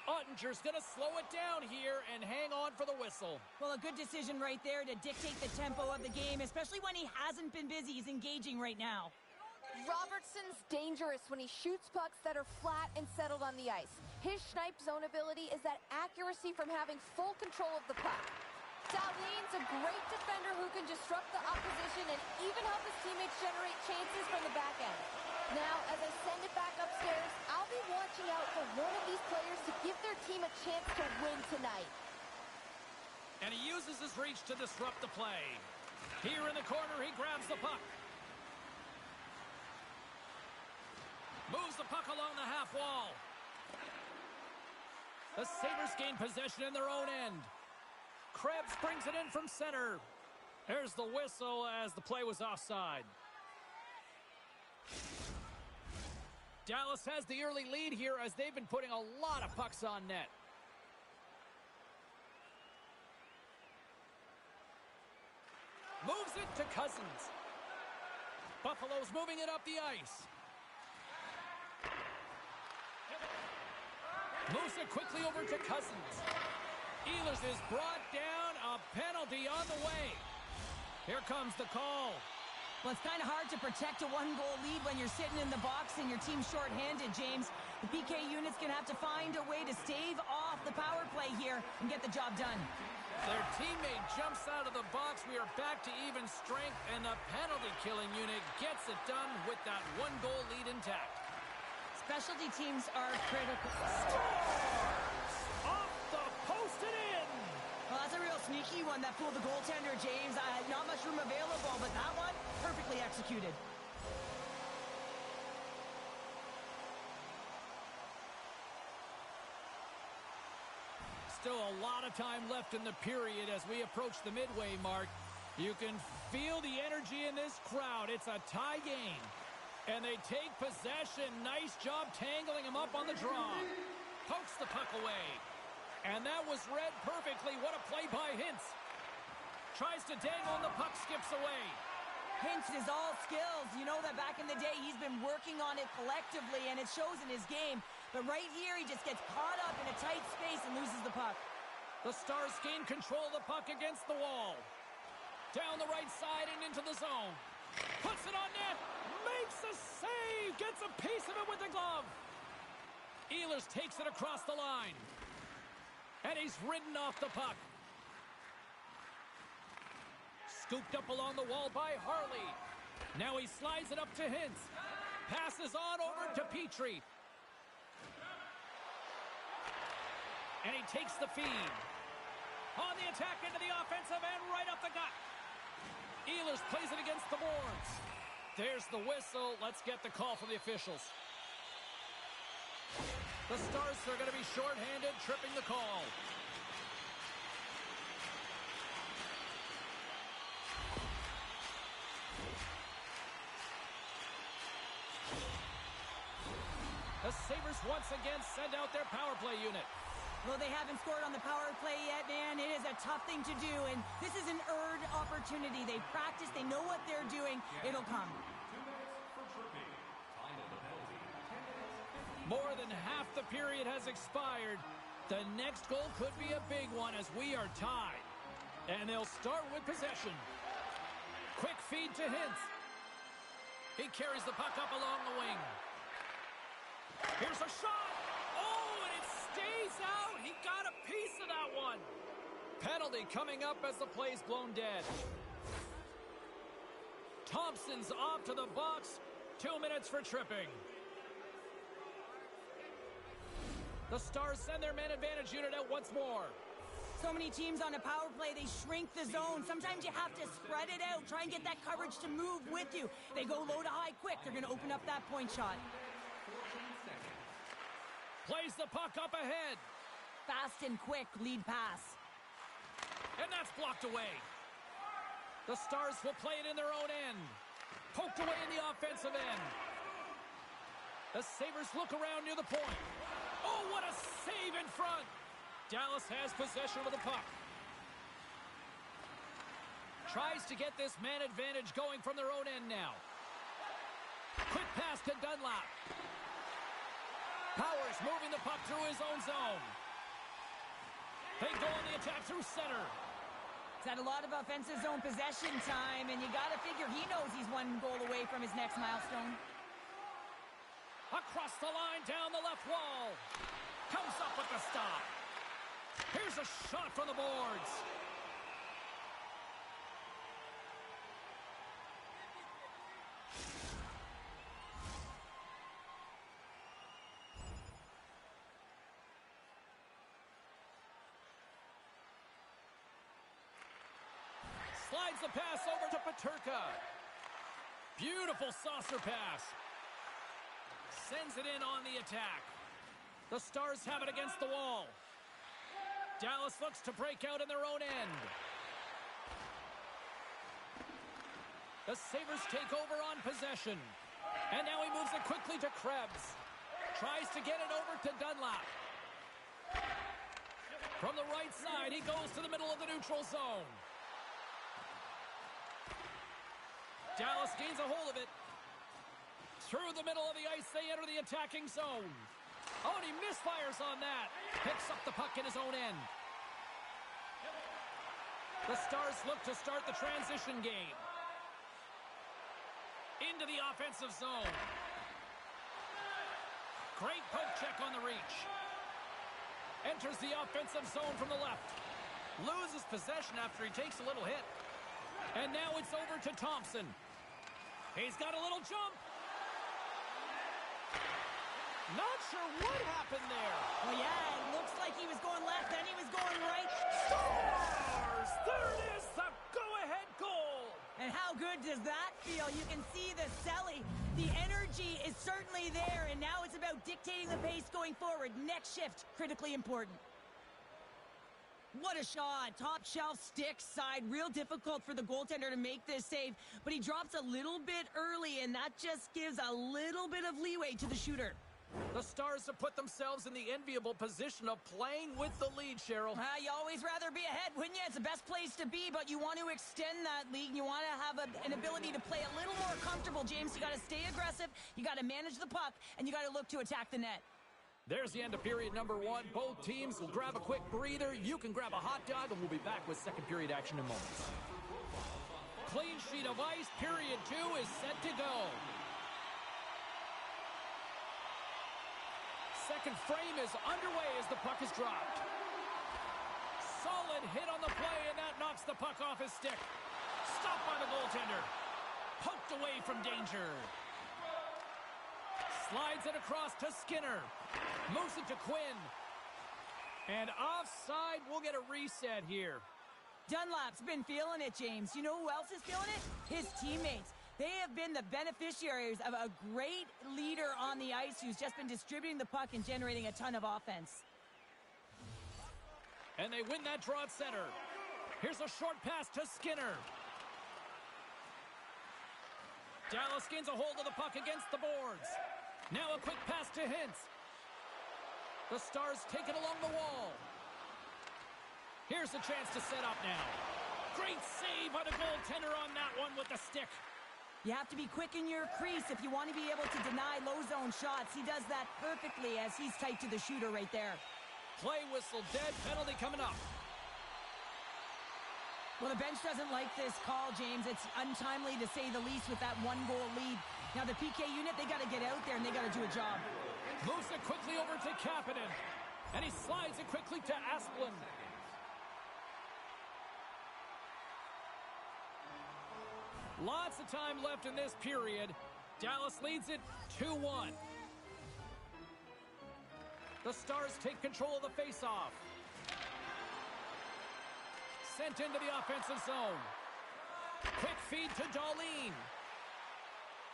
Ottinger's going to slow it down here and hang on for the whistle. Well, a good decision right there to dictate the tempo of the game, especially when he hasn't been busy. He's engaging right now. Robertson's dangerous when he shoots pucks that are flat and settled on the ice. His snipe zone ability is that accuracy from having full control of the puck. Darlene's a great defender who can disrupt the opposition and even help his teammates generate chances from the back end. Now, as I send it back upstairs, I'll be watching out for one of these players to give their team a chance to win tonight. And he uses his reach to disrupt the play. Here in the corner, he grabs the puck. Moves the puck along the half wall. The Sabres gain possession in their own end. Krebs brings it in from center. There's the whistle as the play was offside. Dallas has the early lead here as they've been putting a lot of pucks on net. Moves it to Cousins. Buffalo's moving it up the ice. Moves it quickly over to Cousins. Ehlers is brought down. A penalty on the way. Here comes the call. Well, it's kind of hard to protect a one-goal lead when you're sitting in the box and your team's shorthanded, James. The PK unit's going to have to find a way to stave off the power play here and get the job done. Their teammate jumps out of the box. We are back to even strength, and the penalty-killing unit gets it done with that one-goal lead intact. Specialty teams are critical. Off the post and in! Well, that's a real sneaky one that fooled the goaltender, James. Not much room available, but that one, perfectly executed. Still a lot of time left in the period as we approach the midway mark. You can feel the energy in this crowd. It's a tie game. And they take possession. Nice job tangling him up on the draw. Pokes the puck away. And that was read perfectly. What a play by Hintz. Tries to dangle and the puck skips away. Hintz is all skills. You know that back in the day, he's been working on it collectively, and it shows in his game. But right here, he just gets caught up in a tight space and loses the puck. The Stars gain control of the puck against the wall. Down the right side and into the zone. Puts it on net. Makes a save. Gets a piece of it with the glove. Ehlers takes it across the line. And he's ridden off the puck. Scooped up along the wall by Harley. Now he slides it up to Hintz. Passes on over to Petrie. And he takes the feed. On the attack into the offensive end, right up the gut. Ehlers plays it against the boards. There's the whistle. Let's get the call from the officials. The Stars are going to be shorthanded, tripping the call. The Sabres once again send out their power play unit. Well, they haven't scored on the power play yet, man. It is a tough thing to do, and this is an earned opportunity. They practice. They know what they're doing. It'll come. 2 minutes for tripping. Time of the penalty, 10 minutes, 50. More than half the period has expired. The next goal could be a big one as we are tied. And they'll start with possession. Quick feed to Hintz. He carries the puck up along the wing. Here's a shot. Oh, and it stays out. He got a piece of that one. Penalty coming up as the play's blown dead. Thompson's off to the box. 2 minutes for tripping. The Stars send their man advantage unit out once more. So many teams on a power play, they shrink the zone. Sometimes you have to spread it out. Try and get that coverage to move with you. They go low to high quick. They're going to open up that point shot. Plays the puck up ahead. Fast and quick lead pass. And that's blocked away. The Stars will play it in their own end. Poked away in the offensive end. The Sabres look around near the point. Oh, what a save in front. Dallas has possession of the puck. Tries to get this man advantage going from their own end now. Quick pass to Dunlap. Powers moving the puck through his own zone. They go on the attack through center. He's had a lot of offensive zone possession time, and you got to figure he knows he's one goal away from his next milestone. Across the line, down the left wall. Comes up with the stop. Here's a shot from the boards. Slides the pass over to Peterka. Beautiful saucer pass. Sends it in on the attack. The Stars have it against the wall. Dallas looks to break out in their own end. The Sabres take over on possession. And now he moves it quickly to Krebs. Tries to get it over to Dunlap. From the right side, he goes to the middle of the neutral zone. Dallas gains a hold of it. Through the middle of the ice, they enter the attacking zone. Oh, and he misfires on that. Picks up the puck in his own end. The Stars look to start the transition game. Into the offensive zone. Great poke check on the reach. Enters the offensive zone from the left. Loses possession after he takes a little hit. And now it's over to Thompson. He's got a little jump. Not sure what happened there. Well, yeah, it looks like he was going left, then he was going right. Stars! There it is, the go-ahead goal. And how good does that feel? You can see the selling. The energy is certainly there, and now it's about dictating the pace going forward. Next shift, critically important. What a shot. Top shelf stick side. Real difficult for the goaltender to make this save, but he drops a little bit early, and that just gives a little bit of leeway to the shooter. The Stars have put themselves in the enviable position of playing with the lead, Cheryl. You always rather be ahead, wouldn't you? It's the best place to be, but you want to extend that lead. You want to have an ability to play a little more comfortable, James. You got to stay aggressive. You got to manage the puck, and you got to look to attack the net. There's the end of period number one. Both teams will grab a quick breather. You can grab a hot dog, and we'll be back with second period action in moments. Clean sheet of ice. Period two is set to go. Second frame is underway as the puck is dropped. Solid hit on the play, and that knocks the puck off his stick. Stopped by the goaltender. Poked away from danger. Slides it across to Skinner. Moves it to Quinn. And offside, we'll get a reset here. Dunlap's been feeling it, James. You know who else is feeling it? His teammates. They have been the beneficiaries of a great leader on the ice who's just been distributing the puck and generating a ton of offense. And they win that draw at center. Here's a short pass to Skinner. Dallas gains a hold of the puck against the boards. Now a quick pass to Hintz. The Stars take it along the wall. Here's a chance to set up now. Great save by the goaltender on that one with the stick. You have to be quick in your crease if you want to be able to deny low zone shots. He does that perfectly as he's tight to the shooter right there. Play whistle, dead penalty coming up. Well, the bench doesn't like this call, James. It's untimely to say the least with that one-goal lead. Now, the PK unit, they got to get out there and they got to do a job. Moves it quickly over to Kapanen. And he slides it quickly to Asplund. Lots of time left in this period. Dallas leads it 2-1. The Stars take control of the faceoff. Sent into the offensive zone. Quick feed to Darlene.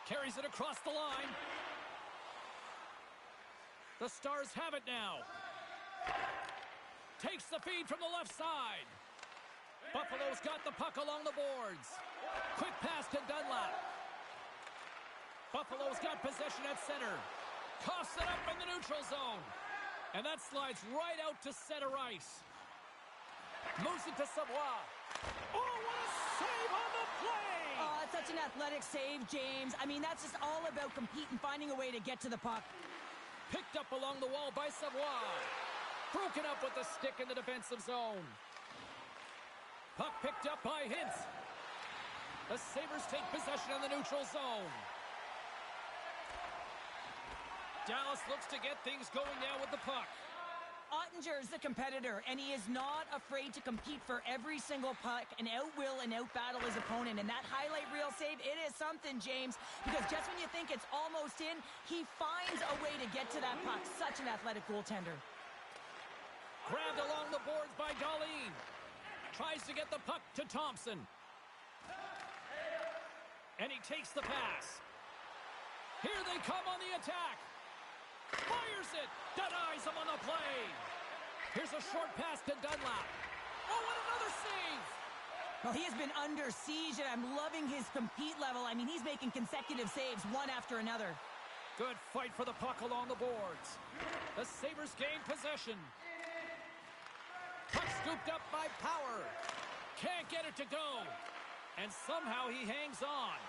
Carries it across the line. The Stars have it now. Takes the feed from the left side. Buffalo's got the puck along the boards. Quick pass to Dunlap. Buffalo's got possession at center. Coughs it up in the neutral zone. And that slides right out to center ice. Moves it to Savoie. Oh, what a save on the play! Oh, it's such an athletic save, James. I mean, that's just all about competing, finding a way to get to the puck. Picked up along the wall by Savoie. Broken up with the stick in the defensive zone. Puck picked up by Hintz. The Sabres take possession in the neutral zone. Dallas looks to get things going now with the puck. Ottinger's the competitor, and he is not afraid to compete for every single puck and out-will and out-battle his opponent. And that highlight reel save, it is something, James, because just when you think it's almost in, he finds a way to get to that puck. Such an athletic goaltender. Grabbed along the boards by Darlene. Tries to get the puck to Thompson. And he takes the pass. Here they come on the attack. Fires it. Denies him on the play. Here's a short pass to Dunlap. Oh, what another save. Well, he has been under siege, and I'm loving his compete level. I mean, he's making consecutive saves, one after another. Good fight for the puck along the boards. The Sabres gain possession. Puck scooped up by Power. Can't get it to go. And somehow he hangs on.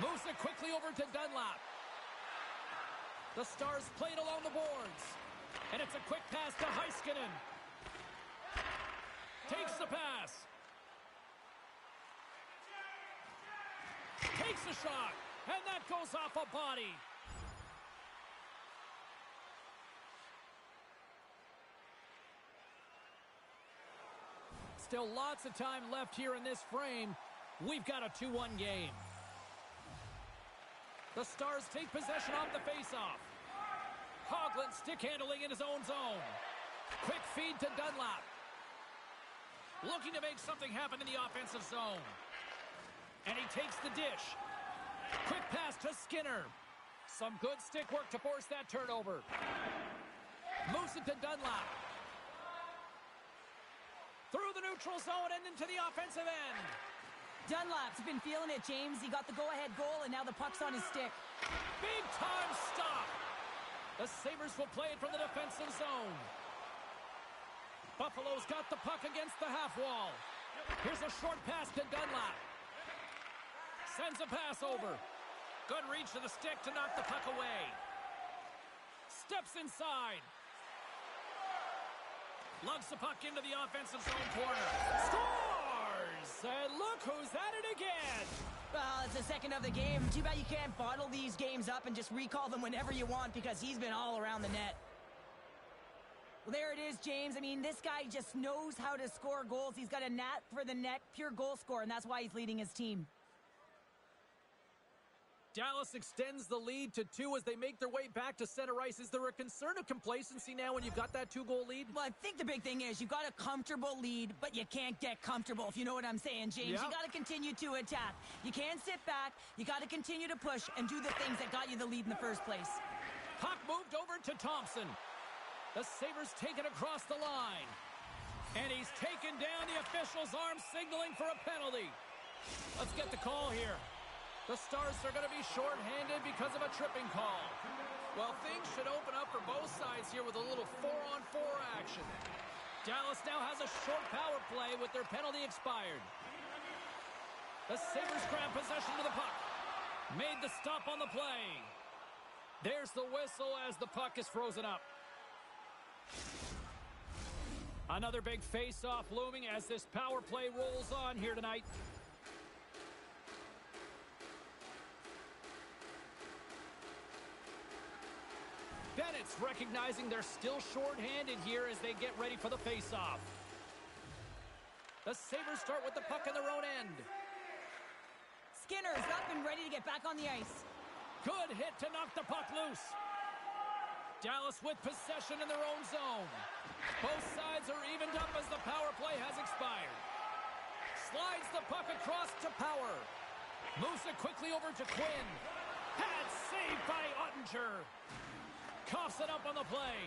Moves it quickly over to Dunlap. The Stars played along the boards. And it's a quick pass to Heiskanen. Takes the pass. Takes a shot. And that goes off a body. Still lots of time left here in this frame. We've got a 2-1 game. The Stars take possession off the faceoff. Coughlin stick handling in his own zone. Quick feed to Dunlap. Looking to make something happen in the offensive zone. And he takes the dish. Quick pass to Skinner. Some good stick work to force that turnover. Moves it to Dunlap. Through the neutral zone and into the offensive end. Dunlap's been feeling it, James. He got the go-ahead goal, and now the puck's on his stick. Big-time stop. The Sabres will play it from the defensive zone. Buffalo's got the puck against the half wall. Here's a short pass to Dunlap. Sends a pass over. Good reach to the stick to knock the puck away. Steps inside. Lugs the puck into the offensive zone corner. Scores! And look who's at it again! Well, it's the second of the game. Too bad you can't bottle these games up and just recall them whenever you want, because he's been all around the net. Well, there it is, James. I mean, this guy just knows how to score goals. He's got a knack for the net, pure goal scorer, and that's why he's leading his team. Dallas extends the lead to 2 as they make their way back to center ice. Is there a concern of complacency now when you've got that 2-goal lead? Well, I think the big thing is you've got a comfortable lead, but you can't get comfortable, if you know what I'm saying, James. Yeah. You got to continue to attack. You can't sit back. You got to continue to push and do the things that got you the lead in the first place. Puck moved over to Thompson. The Sabres take it across the line. And he's taken down, the official's arm signaling for a penalty. Let's get the call here. The Stars are going to be shorthanded because of a tripping call. Well, things should open up for both sides here with a little 4-on-4 action. Dallas now has a short power play with their penalty expired. The Sabres grab possession to the puck. Made the stop on the play. There's the whistle as the puck is frozen up. Another big face-off looming as this power play rolls on here tonight. Bennett's recognizing they're still short-handed here as they get ready for the face-off. The Sabres start with the puck in their own end. Skinner's up and ready to get back on the ice. Good hit to knock the puck loose. Dallas with possession in their own zone. Both sides are evened up as the power play has expired. Slides the puck across to Power. Moves it quickly over to Quinn. Had saved by Ottinger. Coughs it up on the play.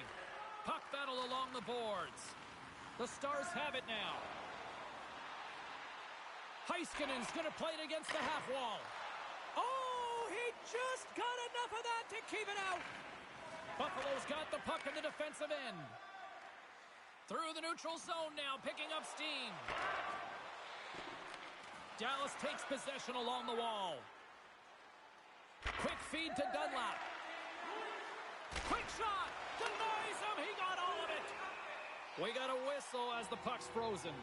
Puck battle along the boards. The Stars have it now. Heiskanen's going to play it against the half wall. Oh, he just got enough of that to keep it out. Buffalo's got the puck in the defensive end. Through the neutral zone now, picking up steam. Dallas takes possession along the wall. Quick feed to Dunlap. Quick shot! Denies him! He got all of it! We got a whistle as the puck's frozen.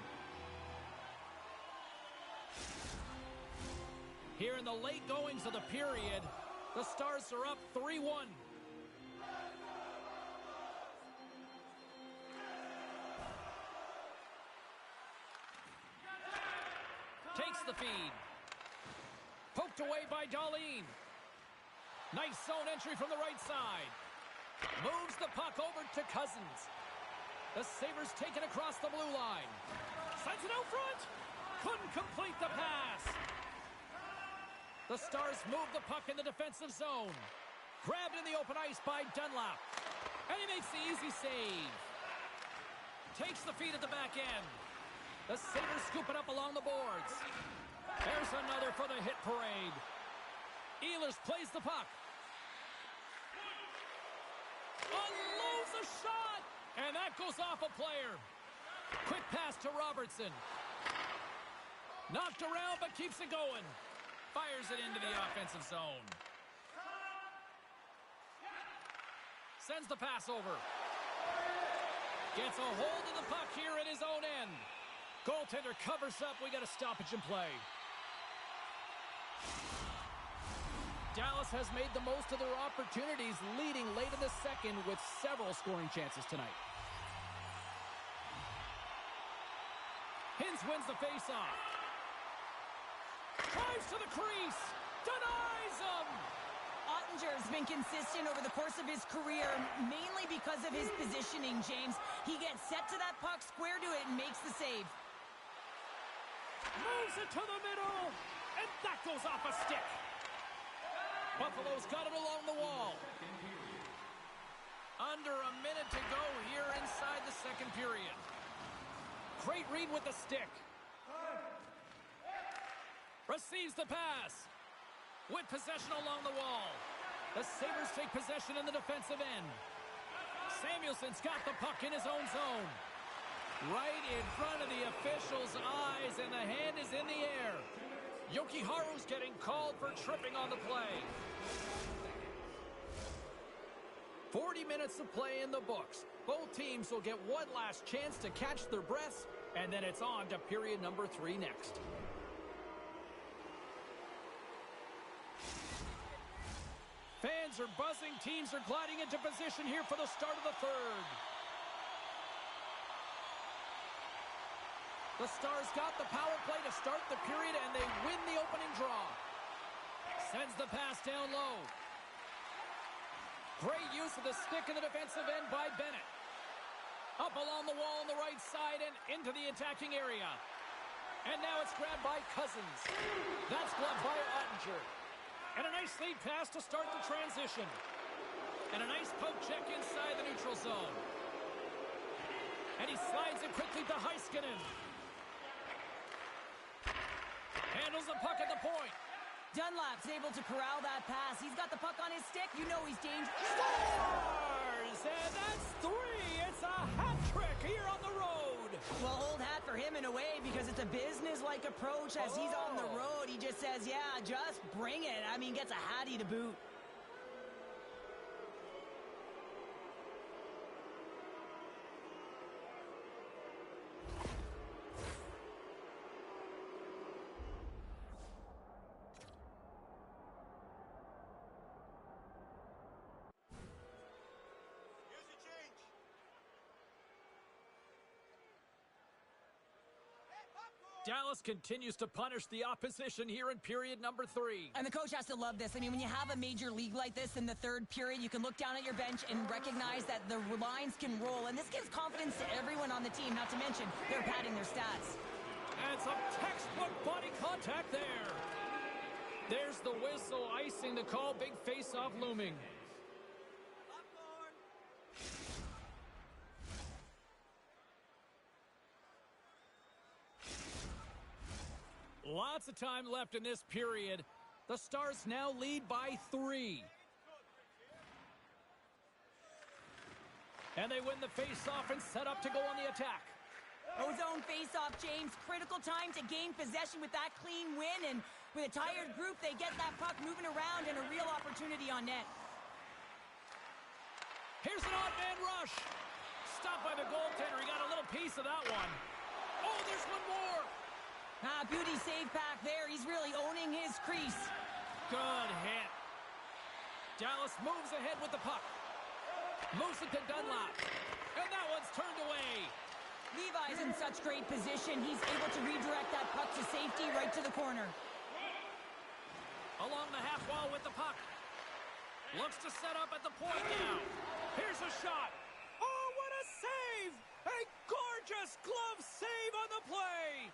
Here in the late goings of the period, the Stars are up 3-1. Takes the feed. Poked away by Darlene. Nice zone entry from the right side. Moves the puck over to Cousins. The Sabres take it across the blue line. Sends it out front. Couldn't complete the pass. The Stars move the puck in the defensive zone. Grabbed in the open ice by Dunlap. And he makes the easy save. Takes the feed at the back end. The Sabres scoop it up along the boards. There's another for the hit parade. Ehlers plays the puck. Unloads a shot! And that goes off a player. Quick pass to Robertson. Knocked around but keeps it going. Fires it into the offensive zone. Sends the pass over. Gets a hold of the puck here at his own end. Goaltender covers up. We got a stoppage in play. Dallas has made the most of their opportunities, leading late in the second with several scoring chances tonight. Hintz wins the faceoff. Drives to the crease. Denies him. Ottinger's been consistent over the course of his career, mainly because of his positioning, James. He gets set to that puck, square to it, and makes the save. Moves it to the middle, and that goes off a stick. Buffalo's got it along the wall. Under a minute to go here inside the second period. Great read with the stick. Receives the pass. With possession along the wall. The Sabres take possession in the defensive end. Samuelson's got the puck in his own zone. Right in front of the official's eyes, and the hand is in the air. Yokiharu's getting called for tripping on the play. 40 minutes of play in the books. Both teams will get one last chance to catch their breaths, and then it's on to period number 3 next. Fans are buzzing. Teams are gliding into position here for the start of the third. The Stars got the power play to start the period, and they win the opening draw. Sends the pass down low. Great use of the stick in the defensive end by Bennett. Up along the wall on the right side and into the attacking area. And now it's grabbed by Cousins. That's gloved by Ottinger. And a nice lead pass to start the transition. And a nice poke check inside the neutral zone. And he slides it quickly to Heiskanen. Handles the puck at the point. Dunlap's able to corral that pass. He's got the puck on his stick. You know he's dangerous. Stars! And that's 3. It's a hat trick here on the road. Well, old hat for him in a way because it's a business-like approach as he's on the road. He just says, yeah, just bring it. I mean, gets a hattie to boot. Dallas continues to punish the opposition here in period number 3. And the coach has to love this. I mean, when you have a major league like this in the third period, you can look down at your bench and recognize that the lines can roll. And this gives confidence to everyone on the team, not to mention they're padding their stats. And some textbook body contact there. There's the whistle, icing the call, big face-off looming. Lots of time left in this period. The Stars now lead by 3. And they win the face-off and set up to go on the attack. Ozone face-off, James. Critical time to gain possession with that clean win. And with a tired group, they get that puck moving around and a real opportunity on net. Here's an odd man rush. Stopped by the goaltender. He got a little piece of that one. Oh, there's one more. Beauty save back there. He's really owning his crease. Good hit. Dallas moves ahead with the puck. Moves it to Dunlap. And that one's turned away. Levi's in such great position. He's able to redirect that puck to safety right to the corner. Along the half wall with the puck. Looks to set up at the point now. Here's a shot. Oh, what a save! A gorgeous glove save on the play.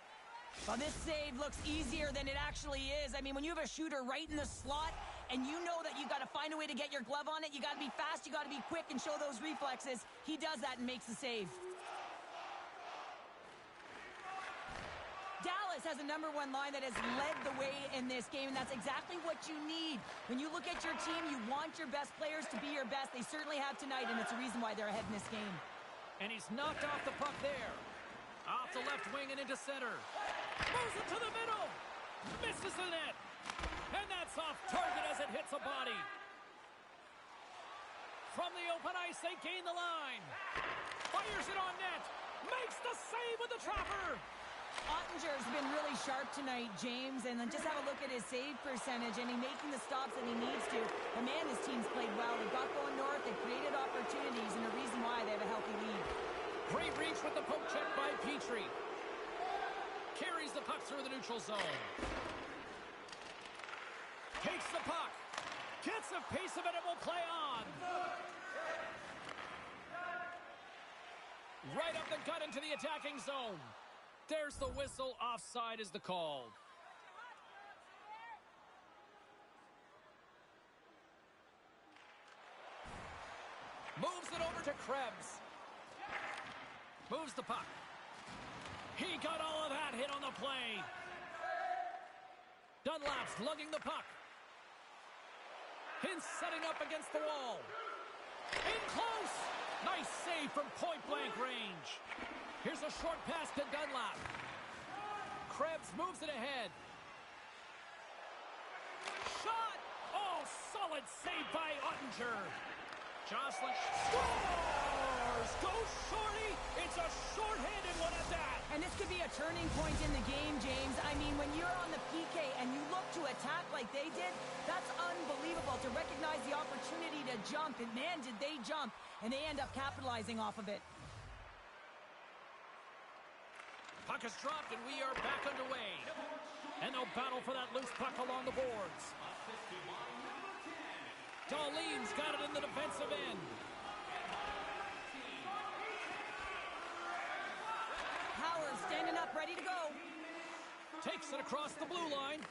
Well, this save looks easier than it actually is. I mean, when you have a shooter right in the slot and you know that you've got to find a way to get your glove on it, you got to be fast, you got to be quick and show those reflexes. He does that and makes the save. Dallas has a #1 line that has led the way in this game, and that's exactly what you need. When you look at your team, you want your best players to be your best. They certainly have tonight, and it's a reason why they're ahead in this game. And he's knocked off the puck there. Off the left wing and into center. Moves it to the middle. Misses the net. And that's off target as it hits a body. From the open ice, they gain the line. Fires it on net. Makes the save with the trapper. Ottinger's been really sharp tonight, James, and then just have a look at his save percentage, and he's making the stops that he needs to. And man, his team's played well. They've got going north, they've created opportunities, and a reason why they have a healthy lead. Great reach with the poke check by Petrie. Carries the puck through the neutral zone. Takes the puck. Gets a piece of it and will play on. Right up the gut into the attacking zone. There's the whistle. Offside is the call. Moves it over to Krebs. Moves the puck. He got all of that hit on the play. Dunlap's lugging the puck. Hintz setting up against the wall. In close. Nice save from point-blank range. Here's a short pass to Dunlap. Krebs moves it ahead. Shot! Oh, solid save by Ottinger. Jocelyn scores! Go Shorty! It's a short-handed one at that! And this could be a turning point in the game, James. I mean, when you're on the PK and you look to attack like they did, that's unbelievable to recognize the opportunity to jump. And man, did they jump. And they end up capitalizing off of it. Puck Puck is dropped, and we are back underway. And they'll battle for that loose puck along the boards. Darlene's got it in the defensive end. Howard standing up, ready to go. Takes it across the blue line.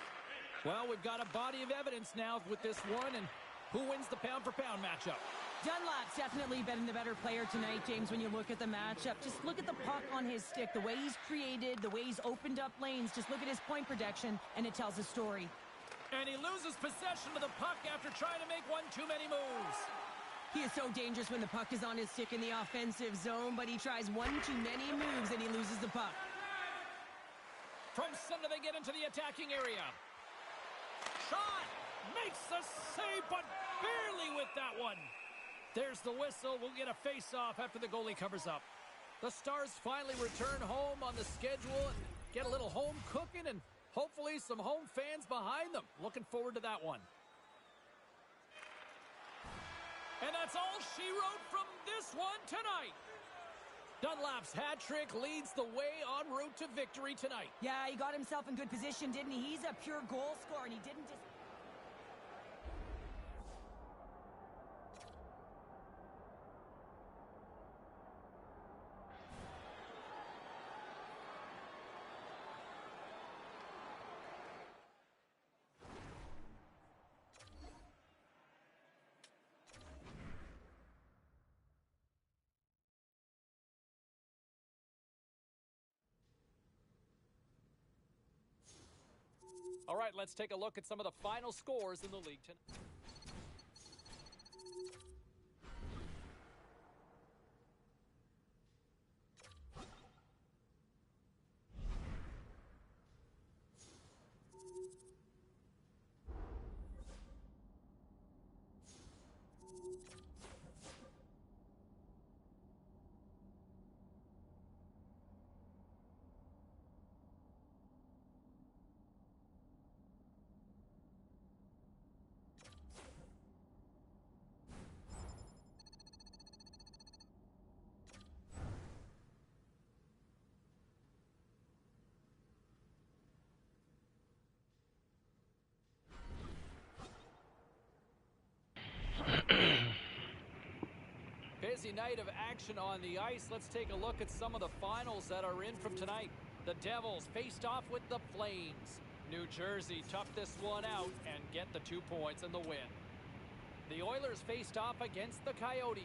Well, we've got a body of evidence now with this one, and who wins the pound-for-pound matchup? Dunlap's definitely been the better player tonight, James, when you look at the matchup. Just look at the puck on his stick, the way he's created, the way he's opened up lanes. Just look at his point protection, and it tells a story. And he loses possession of the puck after trying to make one too many moves. He is so dangerous when the puck is on his stick in the offensive zone, but he tries one too many moves, and he loses the puck. From center, they get into the attacking area. Shot! Makes the save, but barely with that one. There's the whistle. We'll get a face-off after the goalie covers up. The Stars finally return home on the schedule and get a little home cooking and hopefully some home fans behind them. Looking forward to that one. And that's all she wrote from this one tonight. Dunlap's hat trick leads the way en route to victory tonight. Yeah, he got himself in good position, didn't he? He's a pure goal scorer, and he didn't just... All right, let's take a look at some of the final scores in the league tonight. Busy night of action on the ice. Let's take a look at some of the finals that are in from tonight. The Devils faced off with the Flames. New Jersey toughed this one out and get the 2 points and the win. The Oilers faced off against the Coyotes.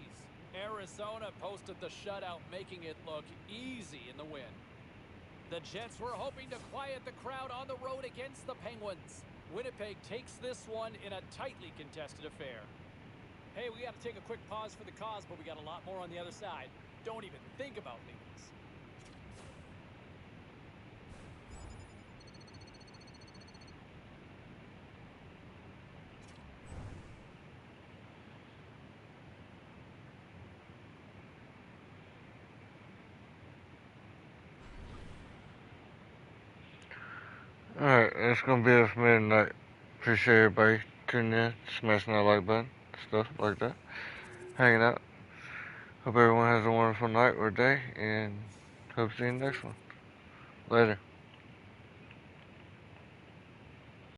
Arizona posted the shutout, making it look easy in the win. The Jets were hoping to quiet the crowd on the road against the Penguins. Winnipeg takes this one in a tightly contested affair. Hey, we got to take a quick pause for the cause, but we got a lot more on the other side. Don't even think about leaving us. Alright, that's gonna be it for me tonight. Appreciate everybody tuning in, smashing that like button, stuff like that, hanging out. Hope everyone has a wonderful night or day, and hope to see you next one. Later.